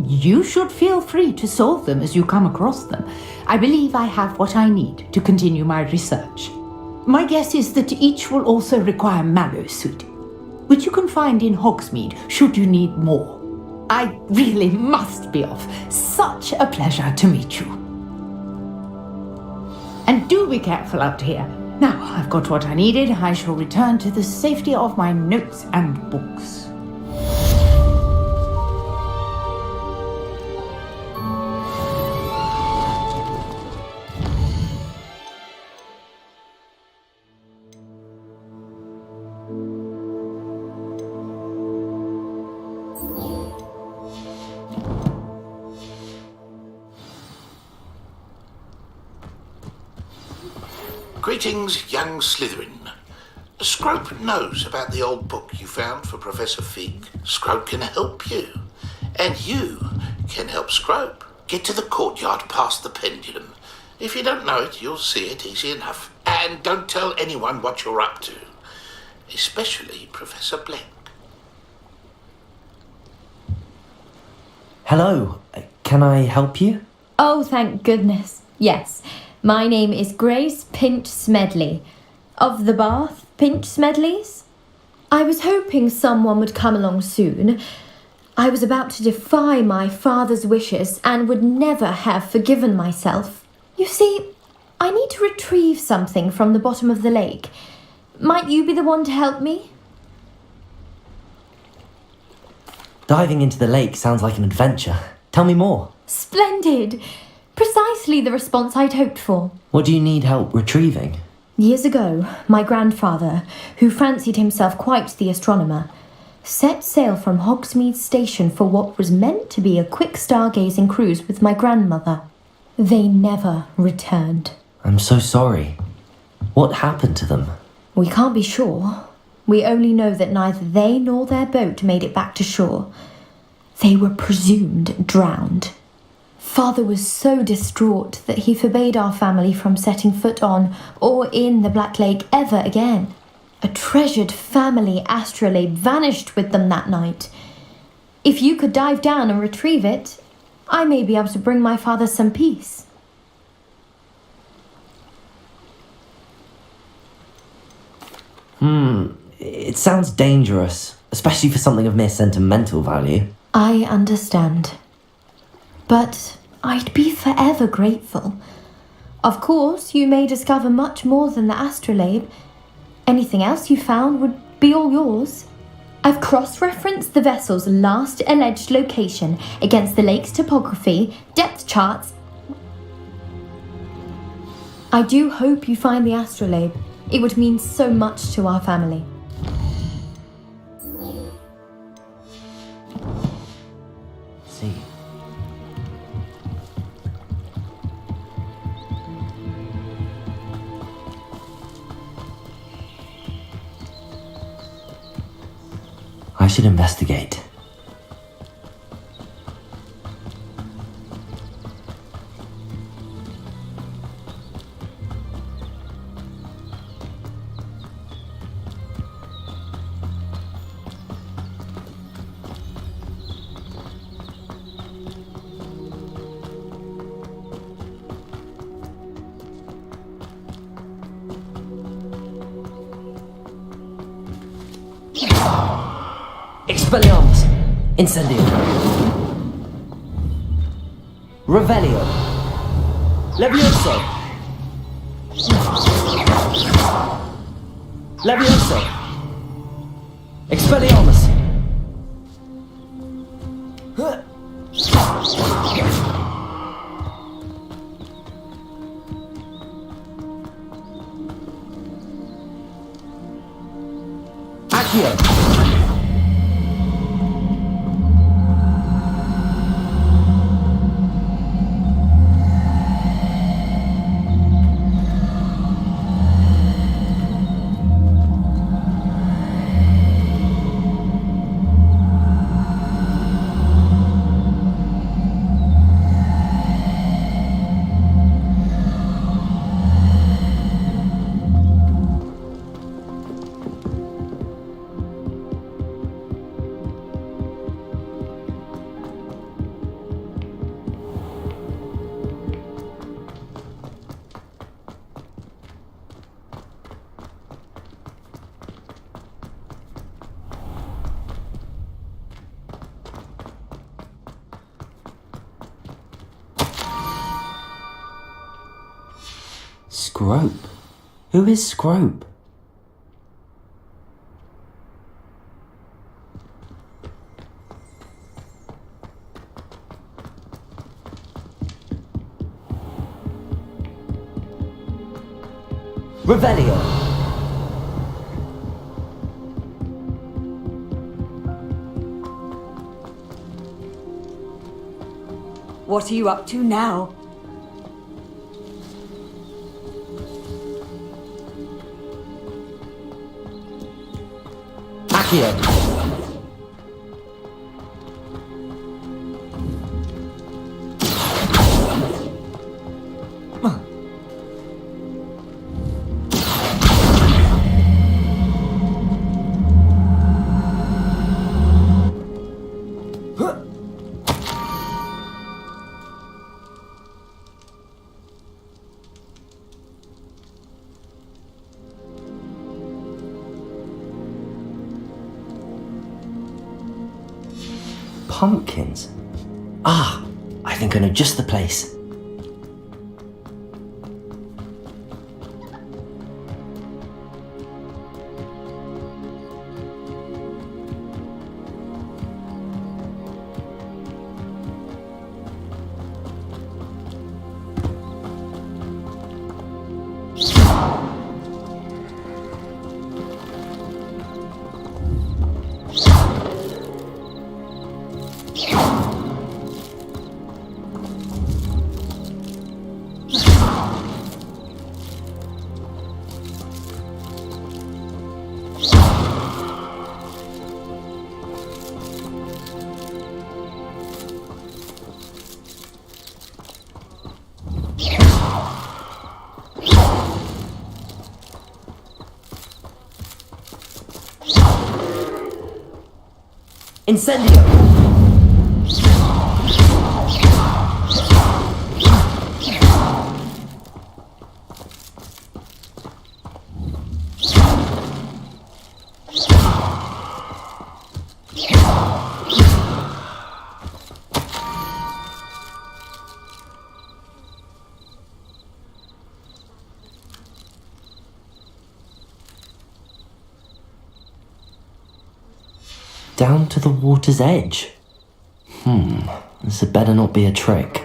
You should feel free to solve them as you come across them. I believe I have what I need to continue my research. My guess is that each will also require Mallowsweet, which you can find in Hogsmeade should you need more. I really must be off. Such a pleasure to meet you. And do be careful out here. Now I've got what I needed, I shall return to the safety of my notes and books. Greetings, young Slytherin. Scrope knows about the old book you found for Professor Fig. Scrope can help you. And you can help Scrope. Get to the courtyard past the pendulum. If you don't know it, you'll see it easy enough. And don't tell anyone what you're up to. Especially Professor Blank. Hello, can I help you? Oh, thank goodness. Yes, my name is Grace Pinch Smedley. Of the Bath Pinch Smedleys? I was hoping someone would come along soon. I was about to defy my father's wishes and would never have forgiven myself. You see, I need to retrieve something from the bottom of the lake. Might you be the one to help me? Diving into the lake sounds like an adventure. Tell me more. Splendid! Precisely the response I'd hoped for. What do you need help retrieving? Years ago, my grandfather, who fancied himself quite the astronomer, set sail from Hogsmeade Station for what was meant to be a quick stargazing cruise with my grandmother. They never returned. I'm so sorry. What happened to them? We can't be sure. We only know that neither they nor their boat made it back to shore. They were presumed drowned. Father was so distraught that he forbade our family from setting foot on or in the Black Lake ever again. A treasured family astrolabe vanished with them that night. If you could dive down and retrieve it, I may be able to bring my father some peace. It sounds dangerous, especially for something of mere sentimental value. I understand. But I'd be forever grateful. Of course, you may discover much more than the astrolabe. Anything else you found would be all yours. I've cross-referenced the vessel's last alleged location against the lake's topography, depth charts. I do hope you find the astrolabe. It would mean so much to our family. See. I should investigate. Expelliarmus! Incendio! Revelio! Levioso! Levioso! Expelliarmus! Accio! Scrope? Who is Scrope? Revelio! What are you up to now? Accio. Pumpkins? Ah, I think I know just the place. Incendio! Down to the water's edge. This had better not be a trick.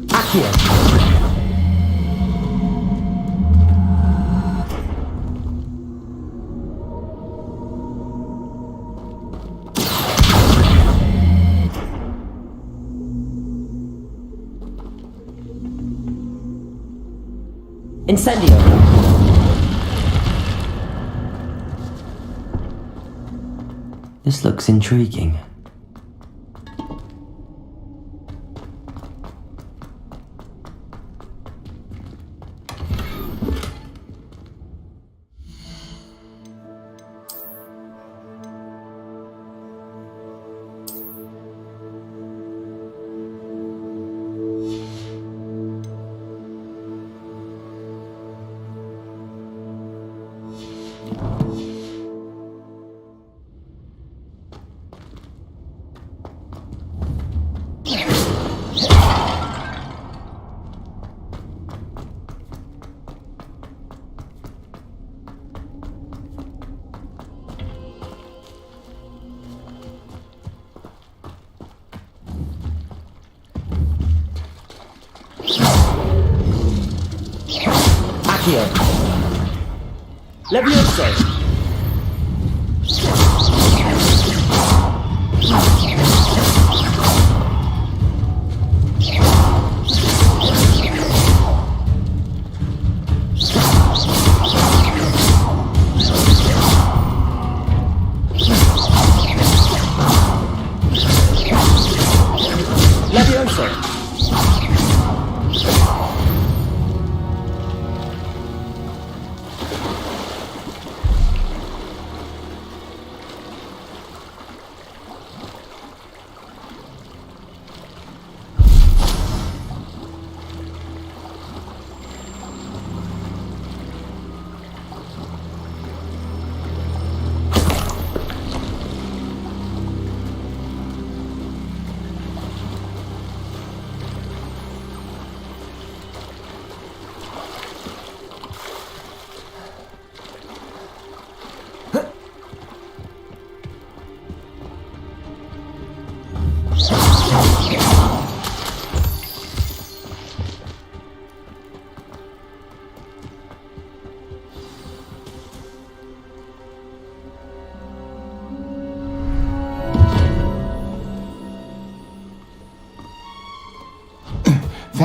Accio! Incendio! This looks intriguing. Accio! Levioso!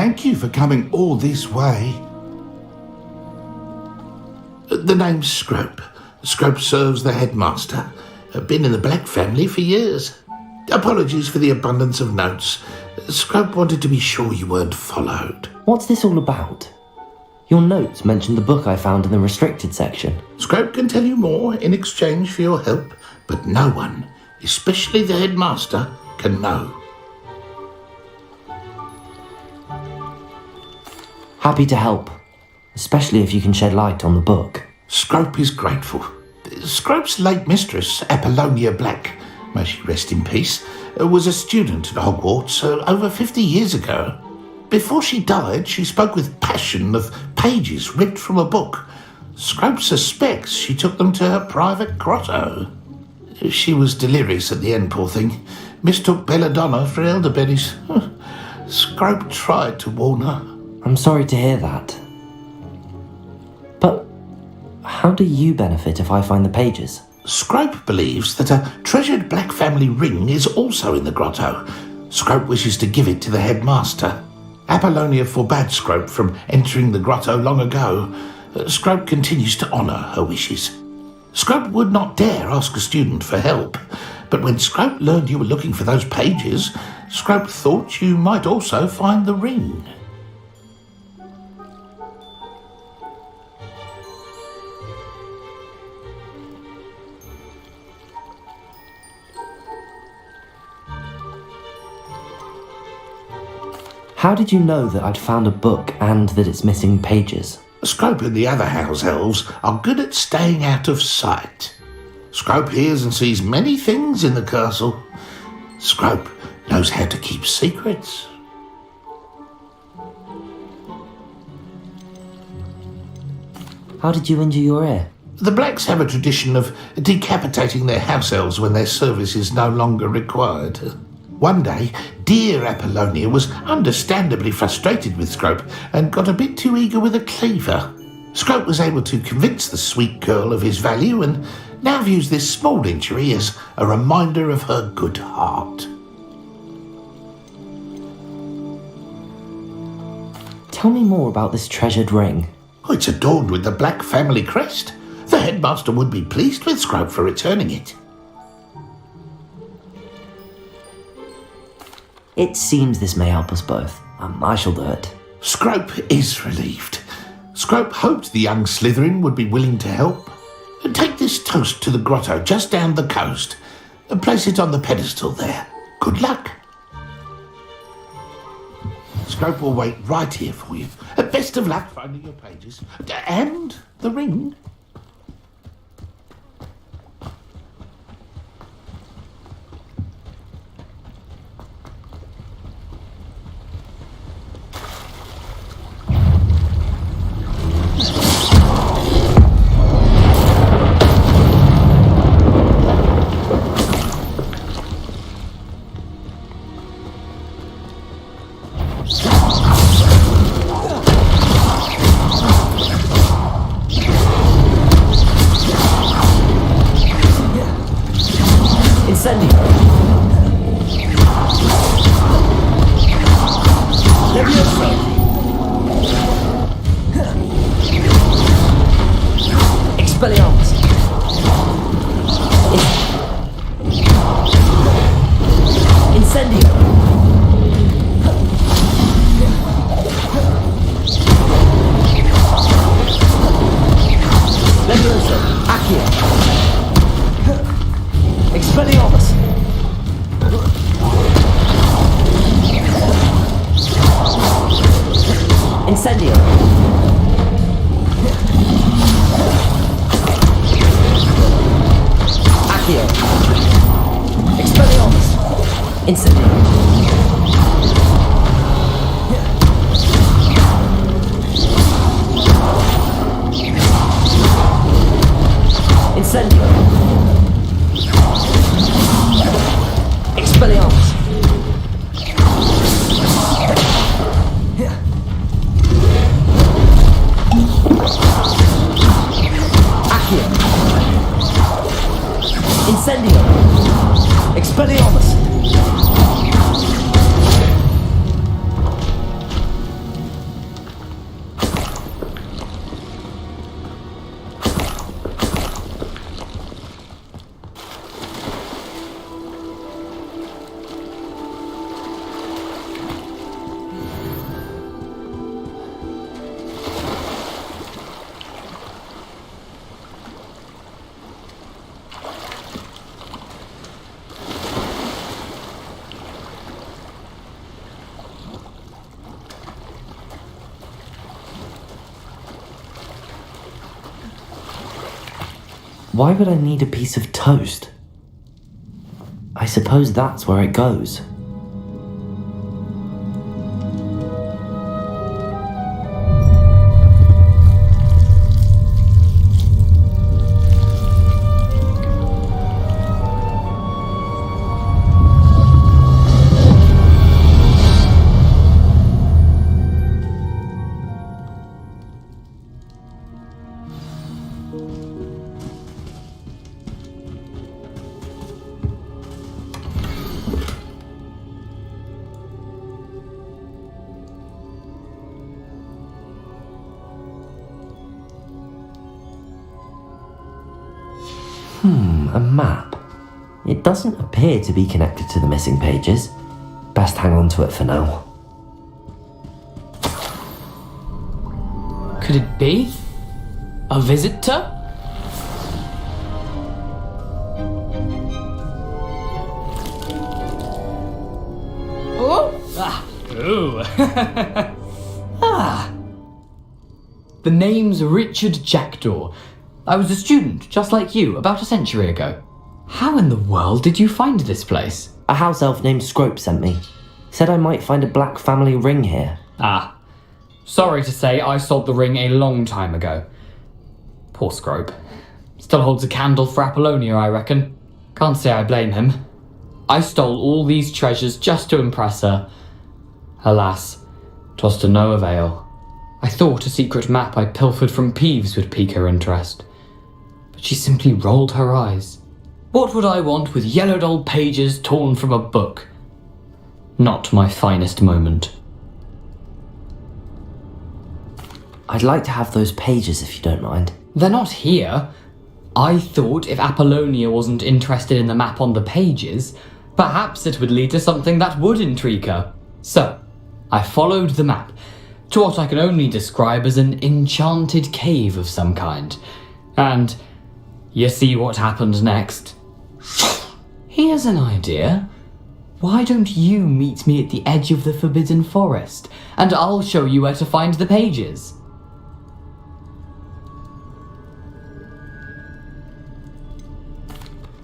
Thank you for coming all this way. The name's Scrope. Scrope serves the headmaster. Been in the Black family for years. Apologies for the abundance of notes. Scrope wanted to be sure you weren't followed. What's this all about? Your notes mentioned the book I found in the restricted section. Scrope can tell you more in exchange for your help, but no one, especially the headmaster, can know. Happy to help, especially if you can shed light on the book. Scrope is grateful. Scrope's late mistress, Apollonia Black, may she rest in peace, was a student at Hogwarts over 50 years ago. Before she died, she spoke with passion of pages ripped from a book. Scrope suspects she took them to her private grotto. She was delirious at the end, poor thing. Mistook belladonna for elderberries. Scrope tried to warn her. I'm sorry to hear that. But how do you benefit if I find the pages? Scrope believes that a treasured Black family ring is also in the grotto. Scrope wishes to give it to the headmaster. Apollonia forbade Scrope from entering the grotto long ago. Scrope continues to honour her wishes. Scrope would not dare ask a student for help, but when Scrope learned you were looking for those pages, Scrope thought you might also find the ring. How did you know that I'd found a book and that it's missing pages? Scrope and the other house elves are good at staying out of sight. Scrope hears and sees many things in the castle. Scrope knows how to keep secrets. How did you injure your ear? The Blacks have a tradition of decapitating their house elves when their service is no longer required. One day, dear Apollonia was understandably frustrated with Scrope and got a bit too eager with a cleaver. Scrope was able to convince the sweet girl of his value and now views this small injury as a reminder of her good heart. Tell me more about this treasured ring. Oh, it's adorned with the Black family crest. The headmaster would be pleased with Scrope for returning it. It seems this may help us both. I shall do it. Scrope is relieved. Scrope hoped the young Slytherin would be willing to help. Take this toast to the grotto just down the coast and place it on the pedestal there. Good luck. Scrope will wait right here for you. Best of luck finding your pages. And the ring. Why would I need a piece of toast? I suppose that's where it goes. A map. It doesn't appear to be connected to the missing pages. Best hang on to it for now. Could it be? A visitor? Oh! Ah! Ooh! Ah! The name's Richard Jackdaw. I was a student, just like you, about a century ago. How in the world did you find this place? A house elf named Scrope sent me. Said I might find a black family ring here. Ah. Sorry to say, I sold the ring a long time ago. Poor Scrope. Still holds a candle for Apollonia, I reckon. Can't say I blame him. I stole all these treasures just to impress her. Alas, 'twas to no avail. I thought a secret map I pilfered from Peeves would pique her interest. But she simply rolled her eyes. What would I want with yellowed old pages torn from a book? Not my finest moment. I'd like to have those pages if you don't mind. They're not here. I thought if Apollonia wasn't interested in the map on the pages, perhaps it would lead to something that would intrigue her. So, I followed the map to what I can only describe as an enchanted cave of some kind. And you see what happened next. Here's an idea. Why don't you meet me at the edge of the Forbidden Forest, and I'll show you where to find the pages.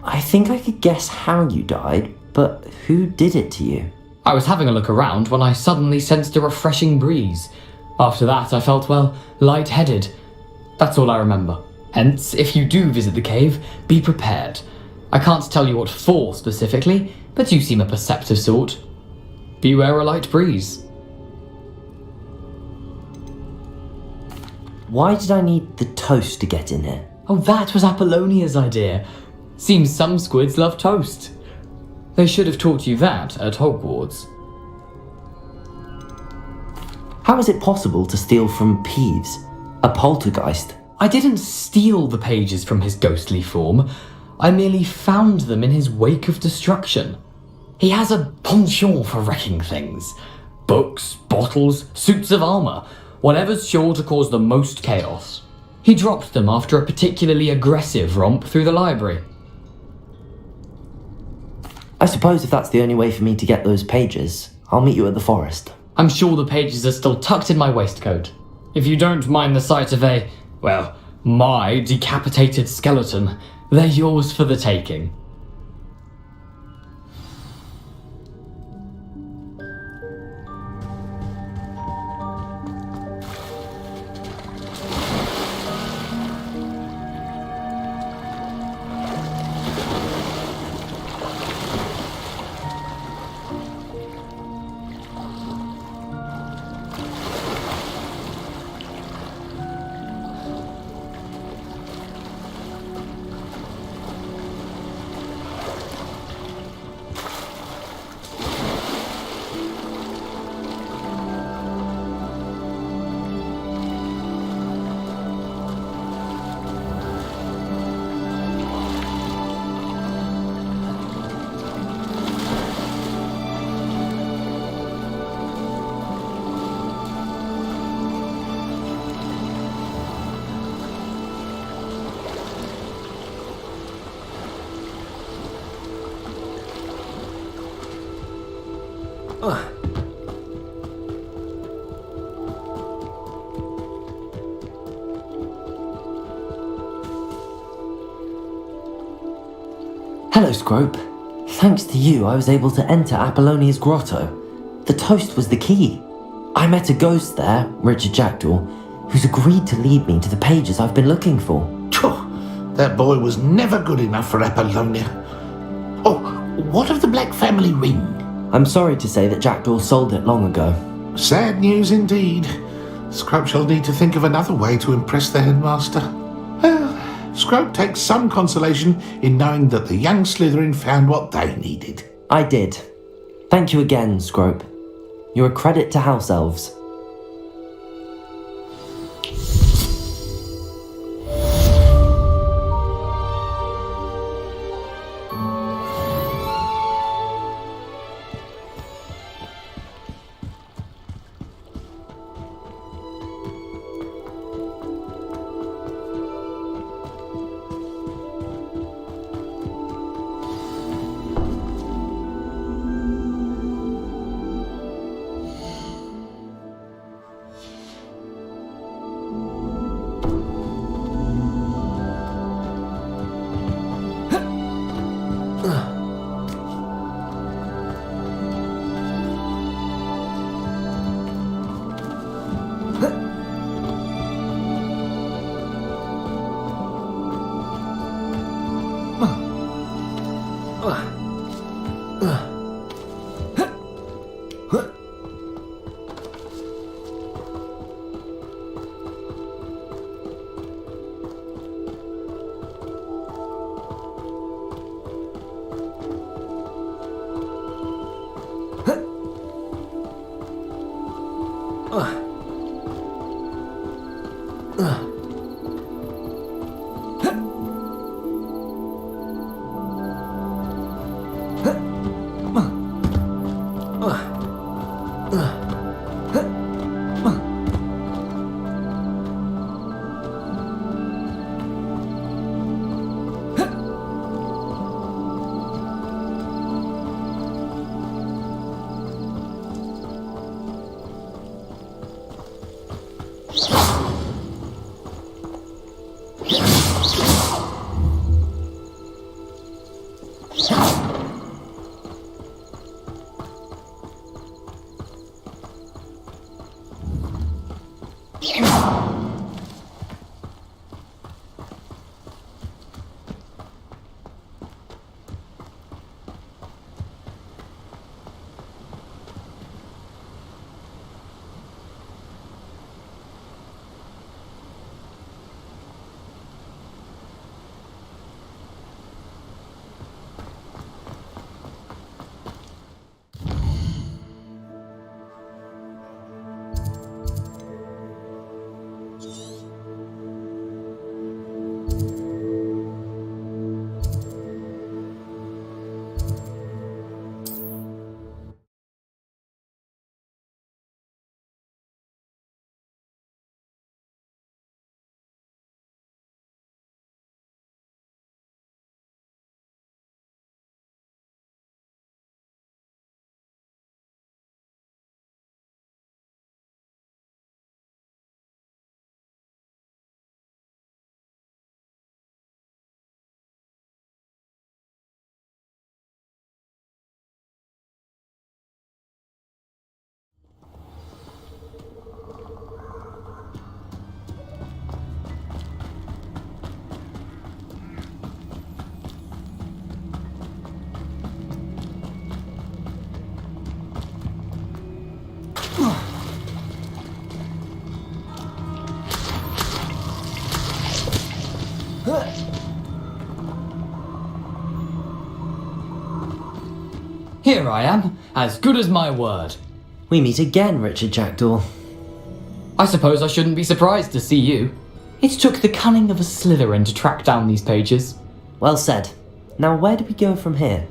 I think I could guess how you died, but who did it to you? I was having a look around when I suddenly sensed a refreshing breeze. After that, I felt, well, lightheaded. That's all I remember. Hence, if you do visit the cave, be prepared. I can't tell you what for specifically, but you seem a perceptive sort. Beware a light breeze. Why did I need the toast to get in here? Oh, that was Apollonia's idea. Seems some squids love toast. They should have taught you that at Hogwarts. How is it possible to steal from Peeves, a poltergeist? I didn't steal the pages from his ghostly form. I merely found them in his wake of destruction. He has a penchant for wrecking things. Books, bottles, suits of armour, whatever's sure to cause the most chaos. He dropped them after a particularly aggressive romp through the library. I suppose if that's the only way for me to get those pages, I'll meet you at the forest. I'm sure the pages are still tucked in my waistcoat. If you don't mind the sight of my decapitated skeleton, they're yours for the taking. Hello, Scrope. Thanks to you, I was able to enter Apollonia's grotto. The toast was the key. I met a ghost there, Richard Jackdaw, who's agreed to lead me to the pages I've been looking for. That boy was never good enough for Apollonia. Oh, what of the Black Family ring? I'm sorry to say that Jackdaw sold it long ago. Sad news indeed. Scrope shall need to think of another way to impress the headmaster. Well, Scrope takes some consolation in knowing that the young Slytherin found what they needed. I did. Thank you again, Scrope. You're a credit to House Elves. Here I am, as good as my word. We meet again, Richard Jackdaw. I suppose I shouldn't be surprised to see you. It took the cunning of a Slytherin to track down these pages. Well said. Now where do we go from here?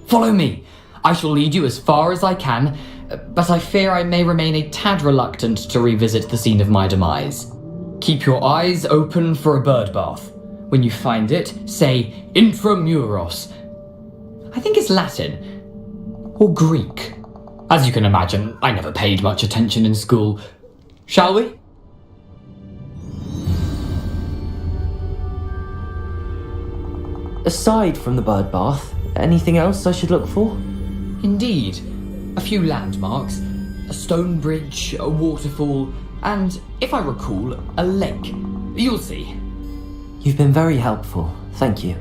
Follow me. I shall lead you as far as I can, but I fear I may remain a tad reluctant to revisit the scene of my demise. Keep your eyes open for a bird bath. When you find it, say intramuros. I think it's Latin. Or Greek. As you can imagine, I never paid much attention in school. Shall we? Aside from the bird bath, anything else I should look for? Indeed. A few landmarks, a stone bridge, a waterfall, and, if I recall, a lake. You'll see. You've been very helpful. Thank you.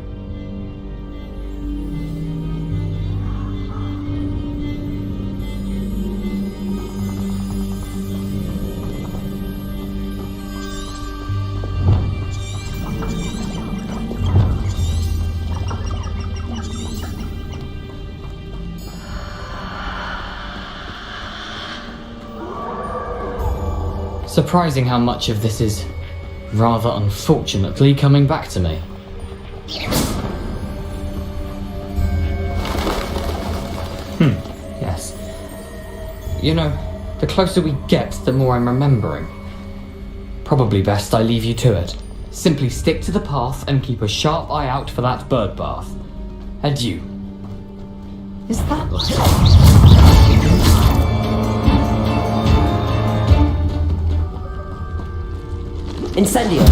Surprising how much of this is, rather unfortunately, coming back to me. Yes. You know, the closer we get, the more I'm remembering. Probably best I leave you to it. Simply stick to the path and keep a sharp eye out for that bird bath. Adieu. Is that Incendio!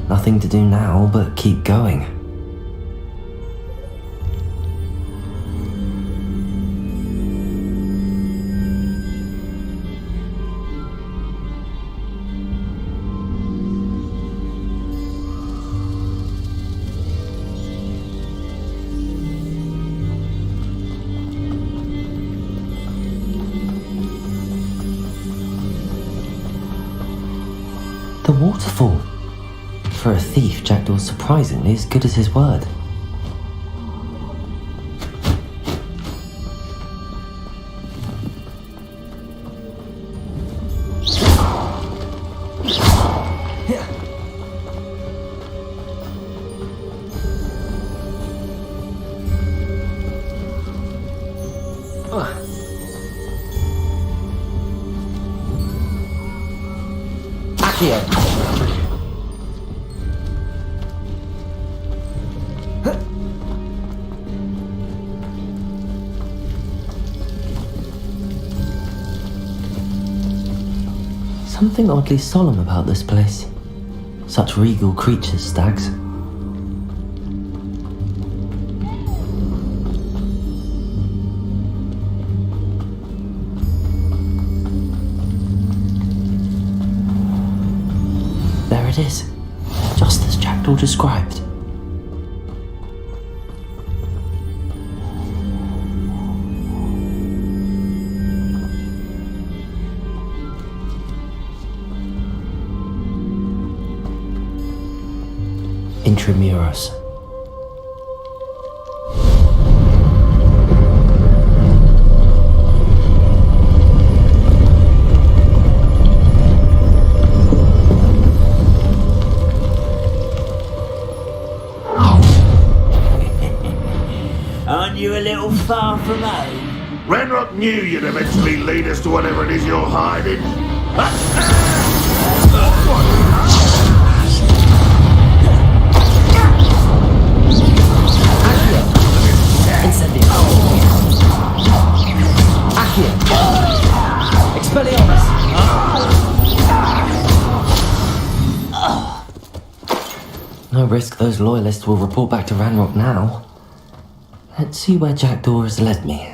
Nothing to do now but keep going. The waterfall. For a thief, Jackdaw's surprisingly as good as his word. Accio. Something oddly solemn about this place. Such regal creatures, stags. There it is, just as Jackdaw described. Intramuros. Aren't you a little far from home? Ranrock knew you'd eventually lead us to whatever it is you're hiding. No risk those loyalists will report back to Ranrock now. Let's see where Jackdaw has led me.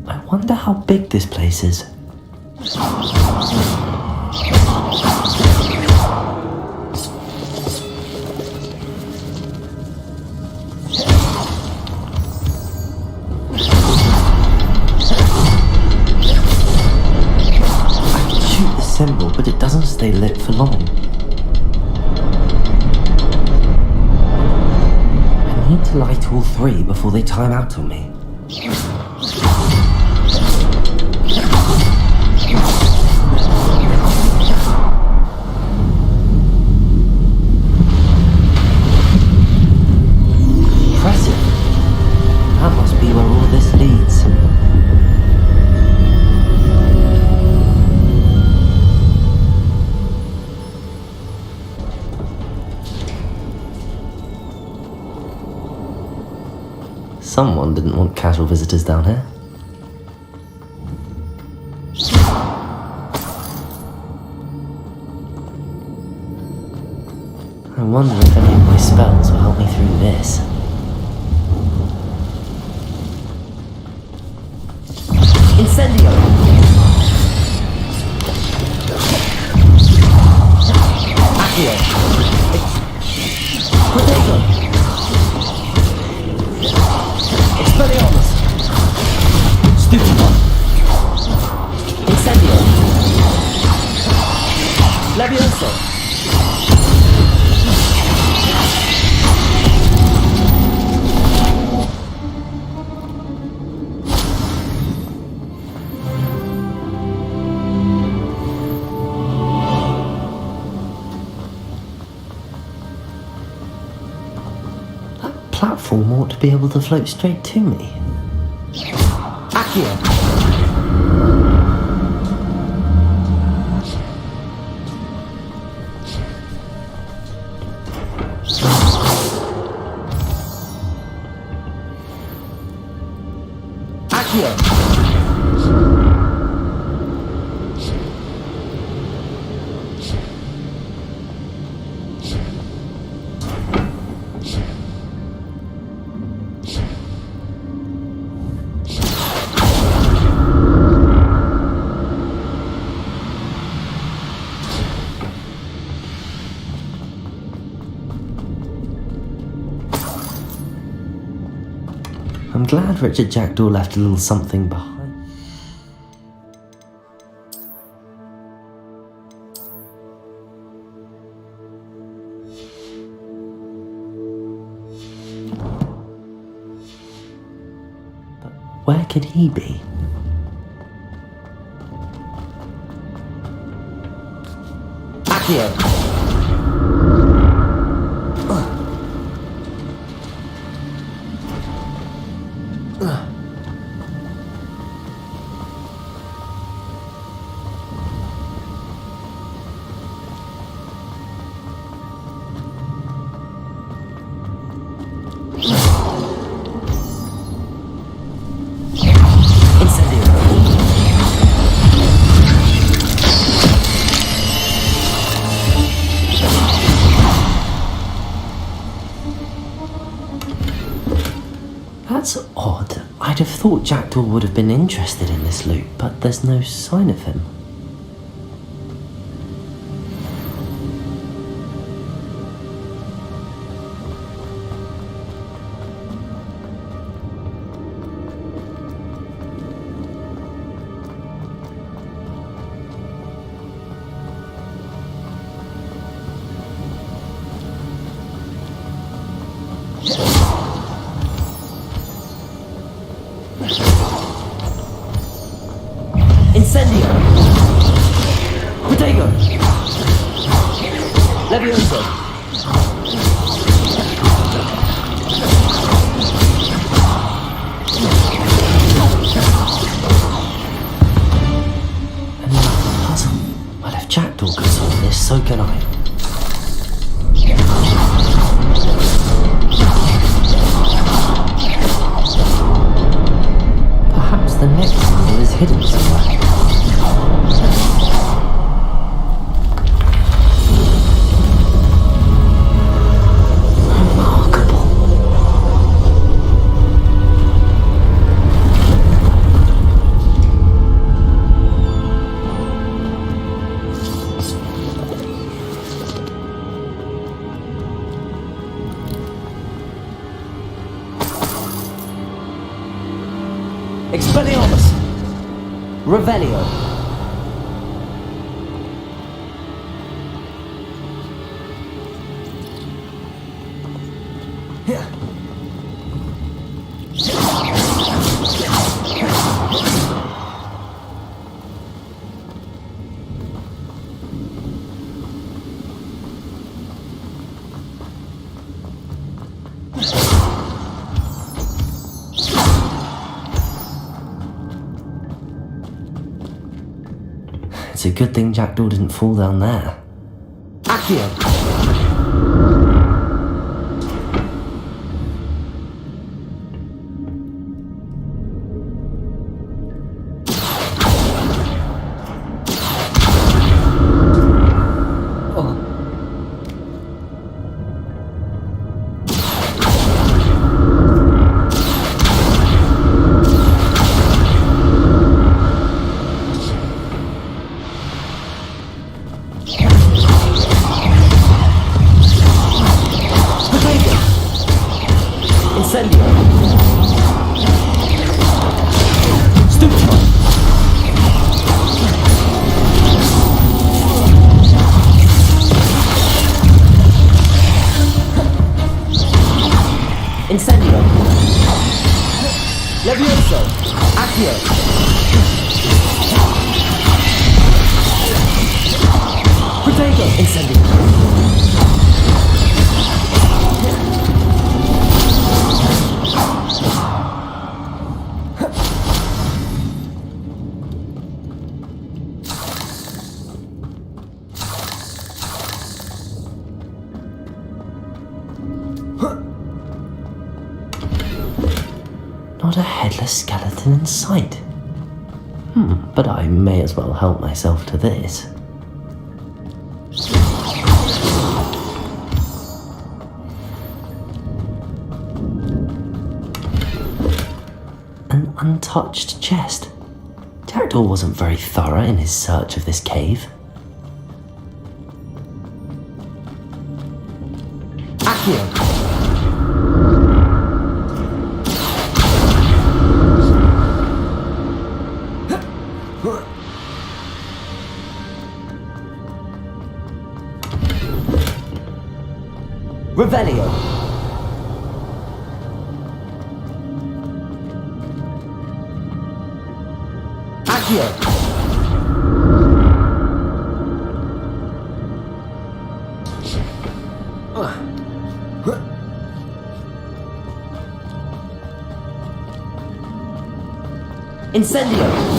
I wonder how big this place is. Symbol, but it doesn't stay lit for long. I need to light all three before they time out on me. Impressive. That door this leads. Someone didn't want casual visitors down here. I wonder if any of my spells will help me through this. Incendio! Accio! Potato! Expelliarmus! Stupefy! Incendio! Levioso! Platform ought to be able to float straight to me. Accio! Accio! I'm glad Richard Jackdaw left a little something behind. But where could he be? Accio! That's odd. I'd have thought Jackdaw would have been interested in this loot, but there's no sign of him. Incendio! Protego! Levioso! Another puzzle. Well, if Jackdaw can solve this, so can I. Perhaps the next puzzle is hidden somewhere. Expelliarmus! Revelio! It's a good thing Jackdaw didn't fall down there. Accio! Incendio! Levioso! Accio! Protego! Incendio! Not a headless skeleton in sight. But I may as well help myself to this. An untouched chest. Jackdaw wasn't very thorough in his search of this cave. Accio! Revelio! Accio! Incendio!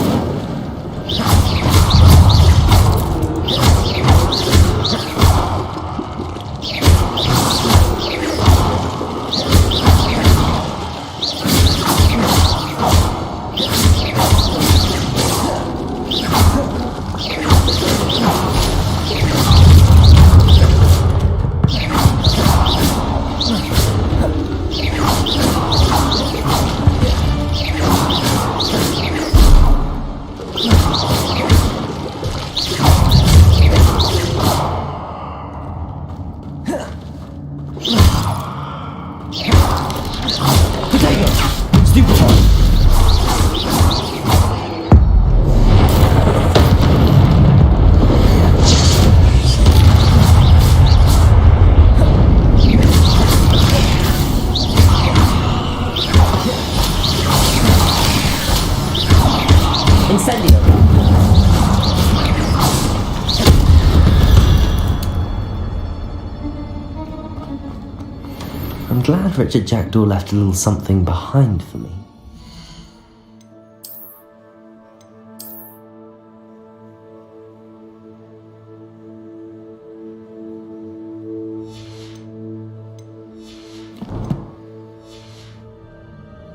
I'm glad Richard Jackdaw left a little something behind for me.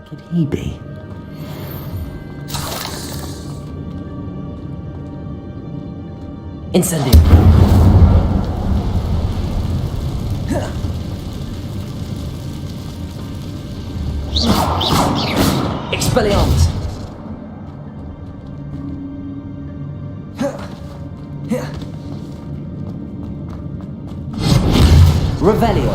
Could he be? Incendio! Expelliarmus! Revelio!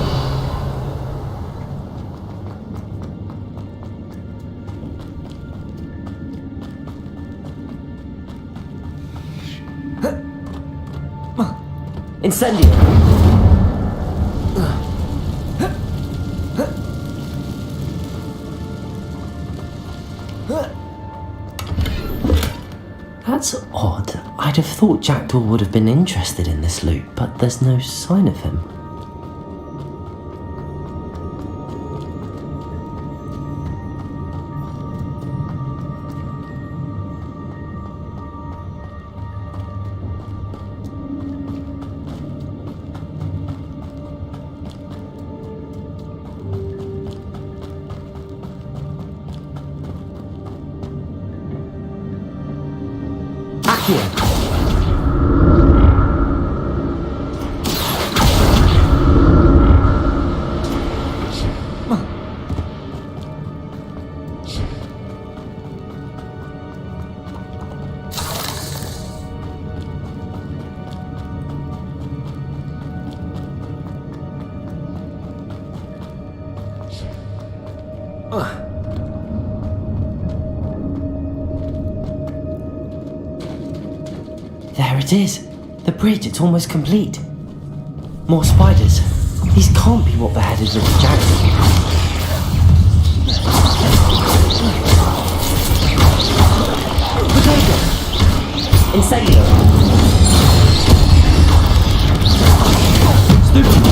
Incendio! That's odd. I'd have thought Jackdaw would have been interested in this loot, but there's no sign of him. here. There it is. The bridge, it's almost complete. More spiders. These can't be what beheaded Richard Jackson. Potato! Incendio! Stupid!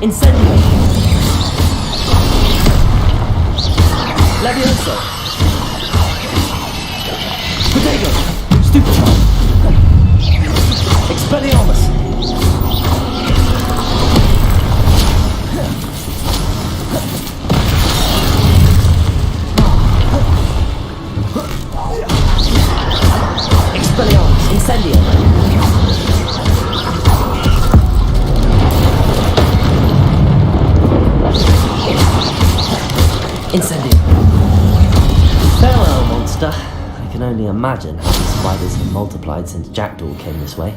Incendio! Levioso! Potato! Stupefy! Expelliarmus! Expelliarmus! Incendio! Incendio. Farewell, monster. I can only imagine how these spiders have multiplied since Jackdaw came this way.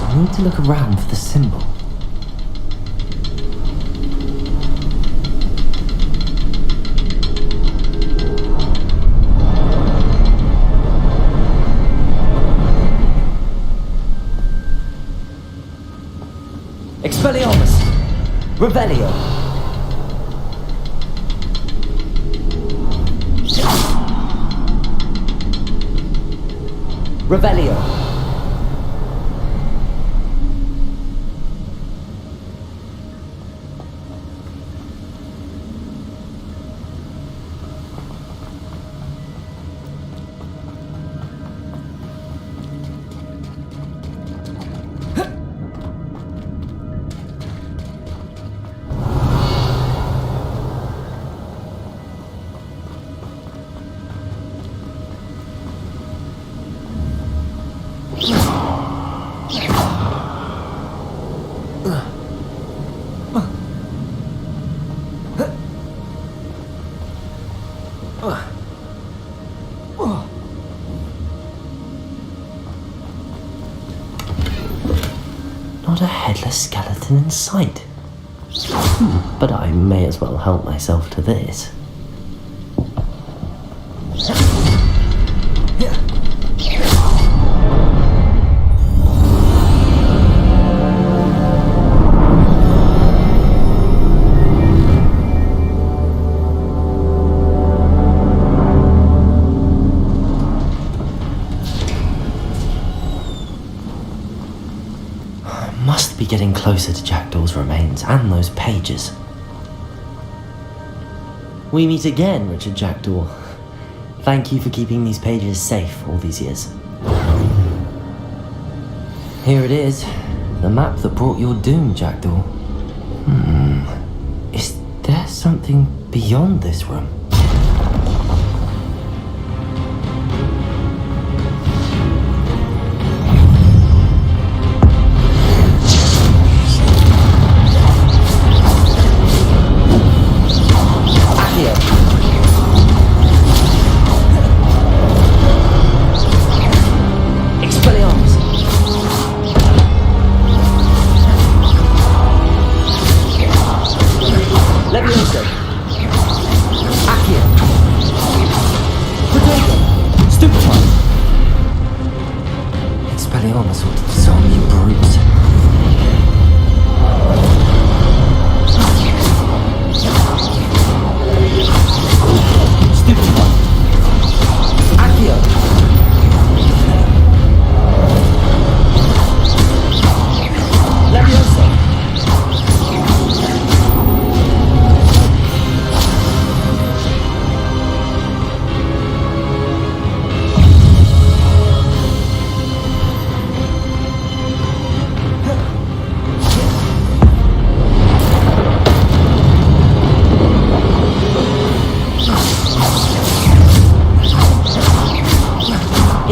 I need to look around for the symbol. Expelliarmus! Revelio! Revelio! Not a headless skeleton in sight. But I may as well help myself to this. Must be getting closer to Jackdaw's remains and those pages. We meet again, Richard Jackdaw. Thank you for keeping these pages safe all these years. Here it is, the map that brought your doom, Jackdaw. Is there something beyond this room?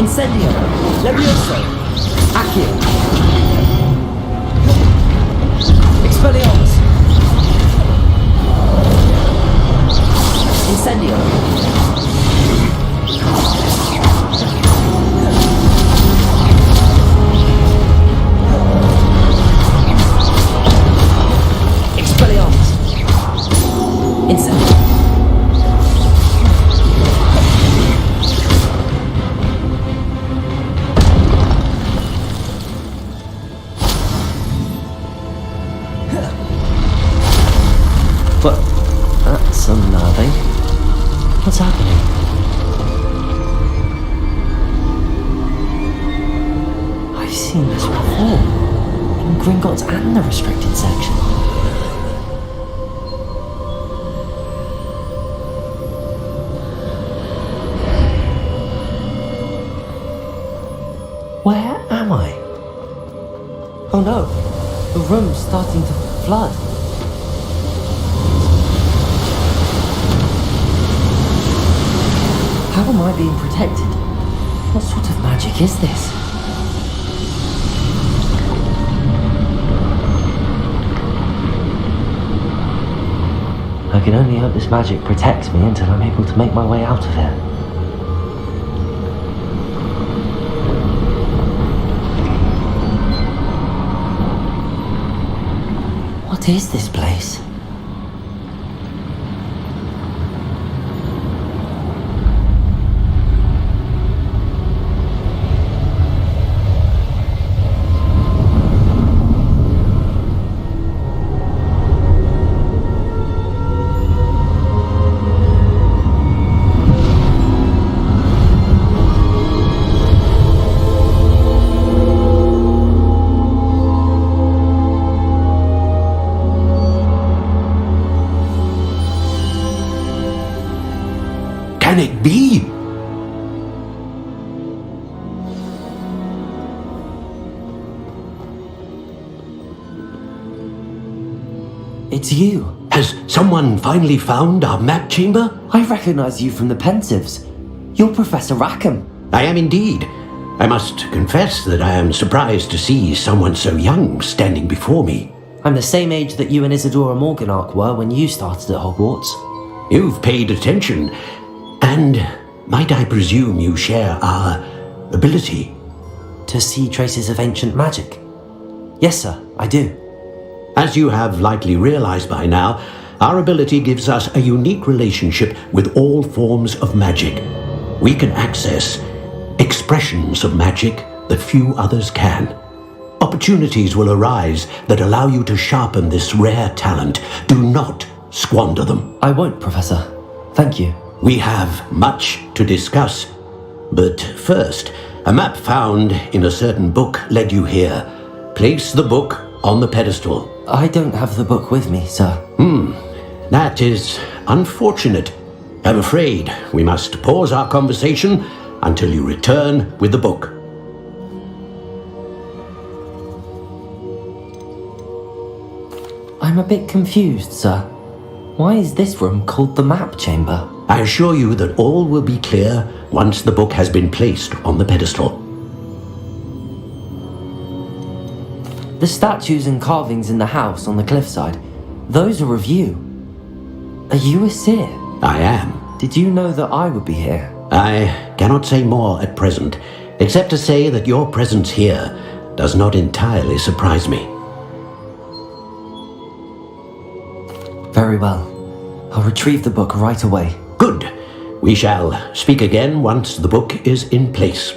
Incendio! Levioso! Accio! Expelliarmus! Incendio! Expelliarmus! Incendio! But that's unnerving. What's happening? I've seen this before. In Gringotts and the restricted section. Where am I? Oh no, the room's starting to flood. How am I being protected? What sort of magic is this? I can only hope this magic protects me until I'm able to make my way out of here. What is this place? Can it be? It's you. Has someone finally found our map chamber? I recognize you from the Pensives. You're Professor Rackham. I am indeed. I must confess that I am surprised to see someone so young standing before me. I'm the same age that you and Isadora Morganach were when you started at Hogwarts. You've paid attention, and might I presume you share our ability? To see traces of ancient magic? Yes, sir, I do. As you have likely realized by now, our ability gives us a unique relationship with all forms of magic. We can access expressions of magic that few others can. Opportunities will arise that allow you to sharpen this rare talent. Do not squander them. I won't, Professor. Thank you. We have much to discuss. But first, a map found in a certain book led you here. Place the book on the pedestal. I don't have the book with me, sir. That is unfortunate. I'm afraid we must pause our conversation until you return with the book. I'm a bit confused, sir. Why is this room called the map chamber? I assure you that all will be clear once the book has been placed on the pedestal. The statues and carvings in the house on the cliffside, those are of you. Are you a seer? I am. Did you know that I would be here? I cannot say more at present, except to say that your presence here does not entirely surprise me. Very well. I'll retrieve the book right away. Good. We shall speak again once the book is in place.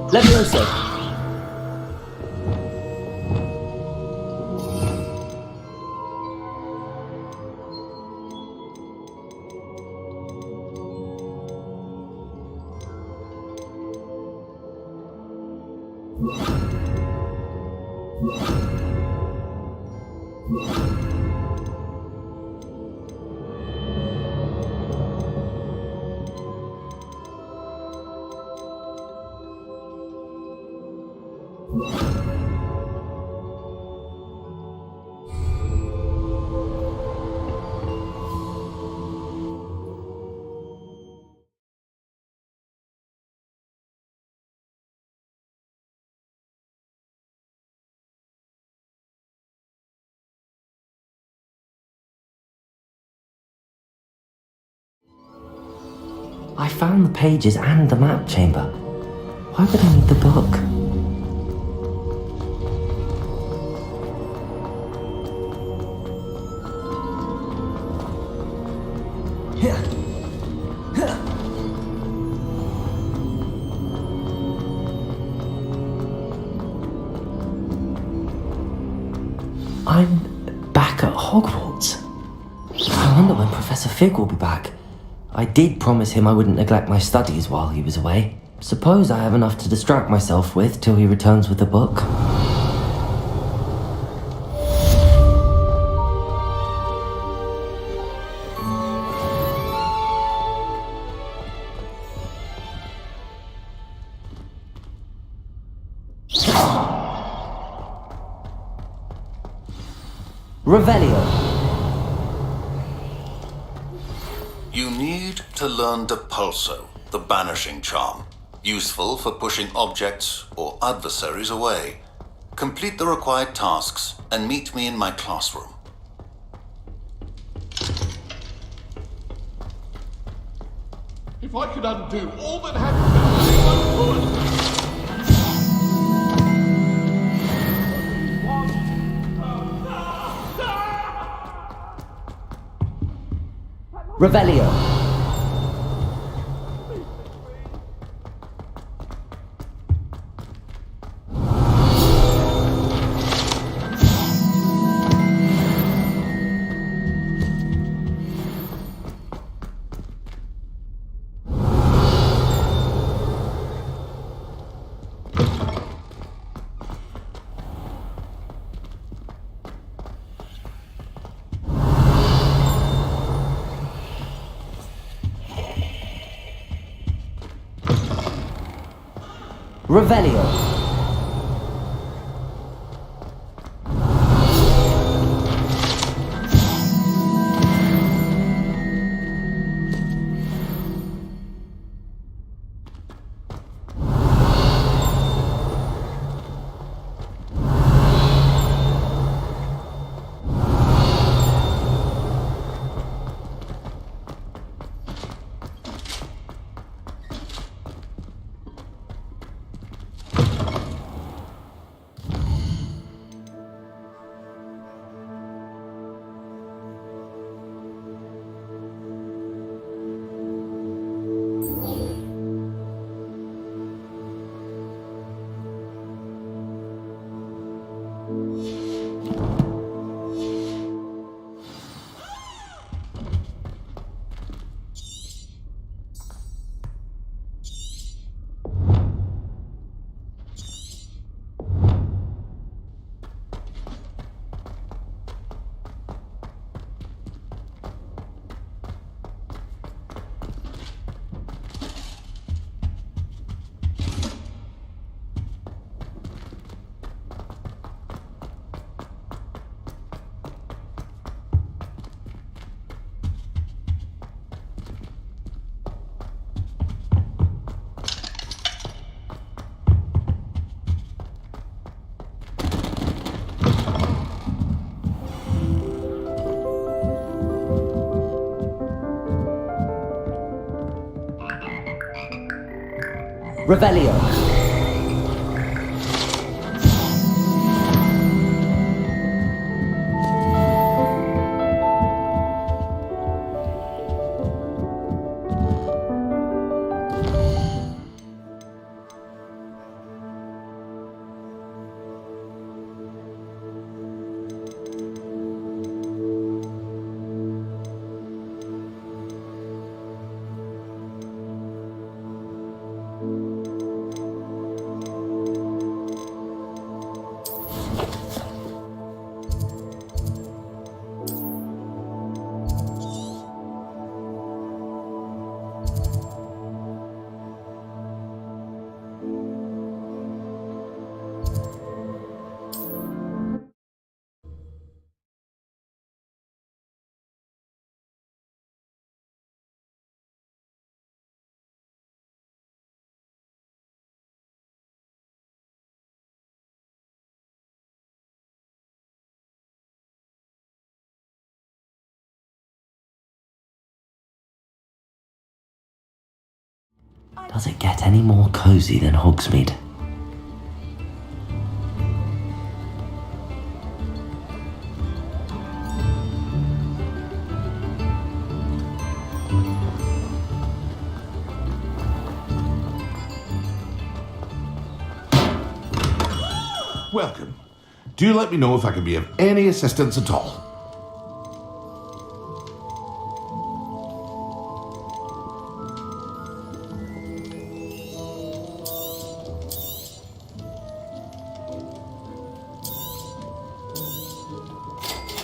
Levioso! I found the pages and the map chamber. Why would I need the book? I'm back at Hogwarts. I wonder when Professor Fig will be back. I did promise him I wouldn't neglect my studies while he was away. Suppose I have enough to distract myself with till he returns with the book. Revelio. You need to learn Depulso, the banishing charm. Useful for pushing objects or adversaries away. Complete the required tasks and meet me in my classroom. If I could undo all that happened to me, I would. Revelio. Revelio. Revelio. Does it get any more cozy than Hogsmeade? Welcome. Do let me know if I can be of any assistance at all.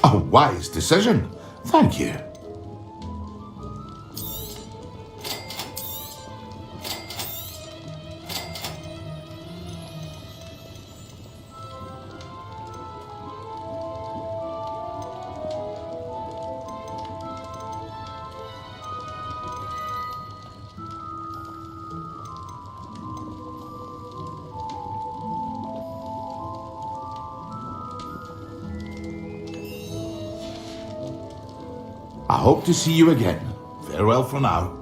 A wise decision. Thank you. I hope to see you again. Farewell for now.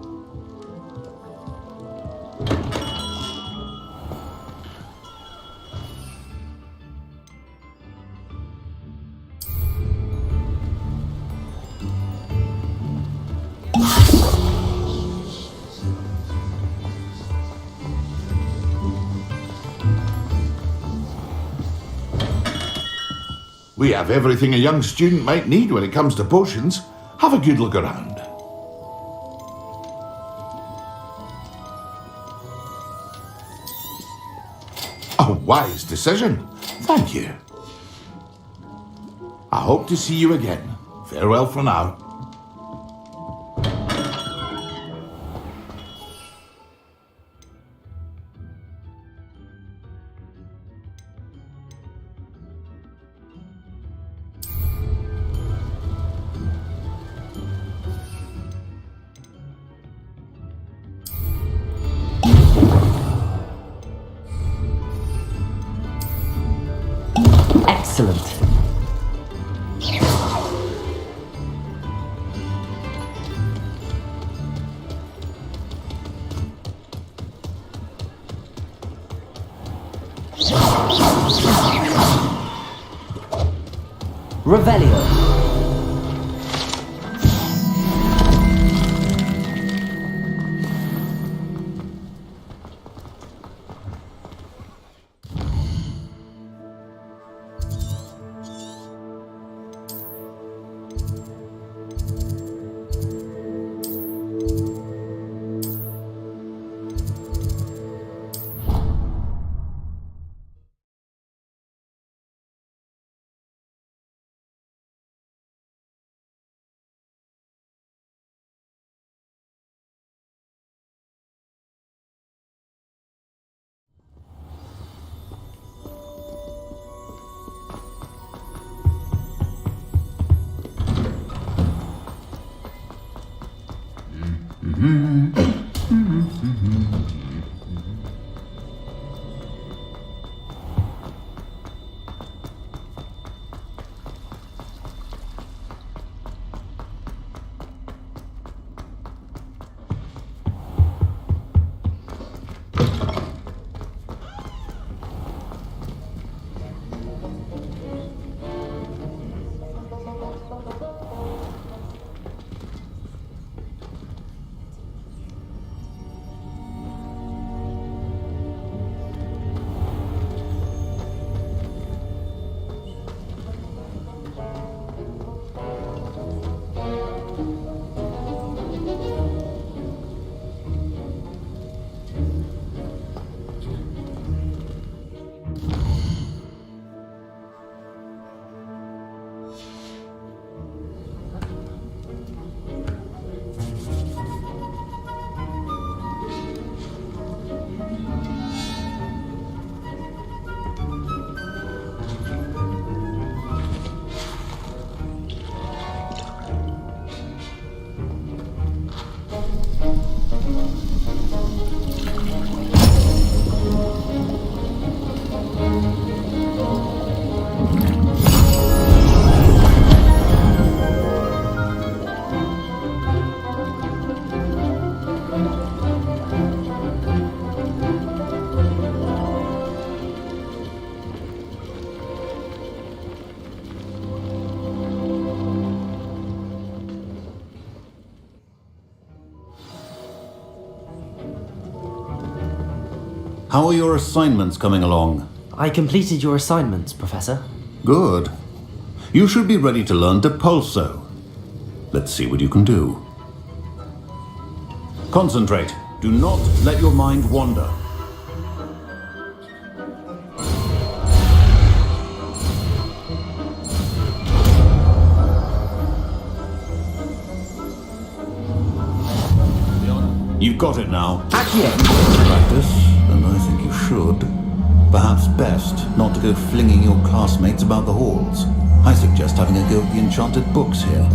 We have everything a young student might need when it comes to potions. Have a good look around. A wise decision. Thank you. I hope to see you again. Farewell for now. Excellent. Revelio. How are your assignments coming along? I completed your assignments, Professor. Good. You should be ready to learn Depulso. Let's see what you can do. Concentrate. Do not let your mind wander. You've got it now. Practice, and I think you should. Perhaps best not to go flinging your classmates about the halls. I suggest having a go at the enchanted books here.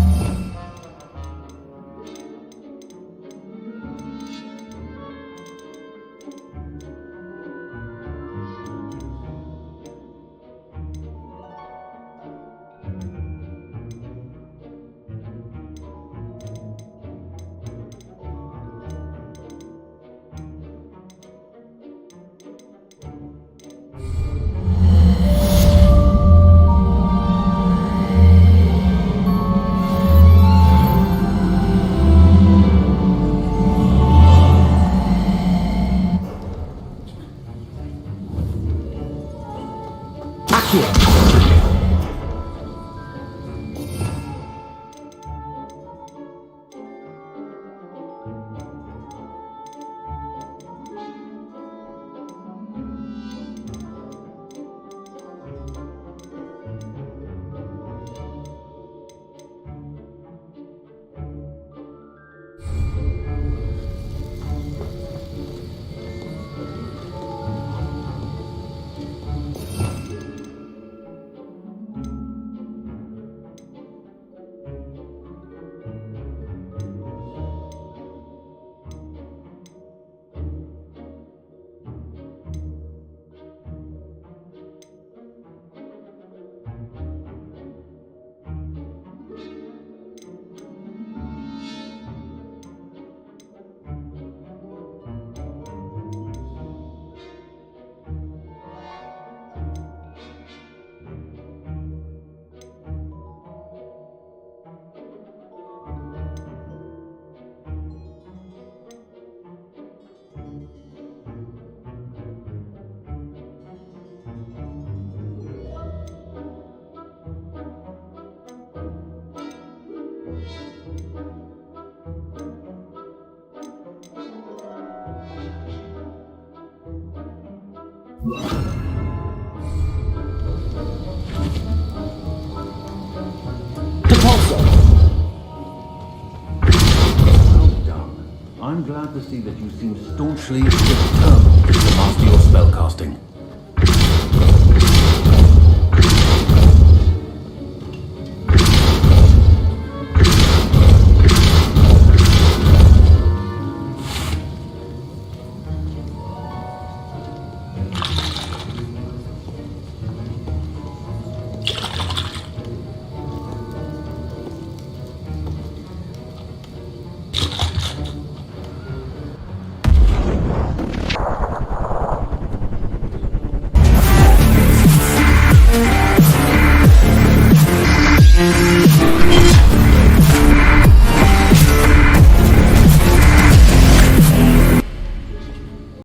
I'm glad to see that you seem staunchly determined to master your spellcasting.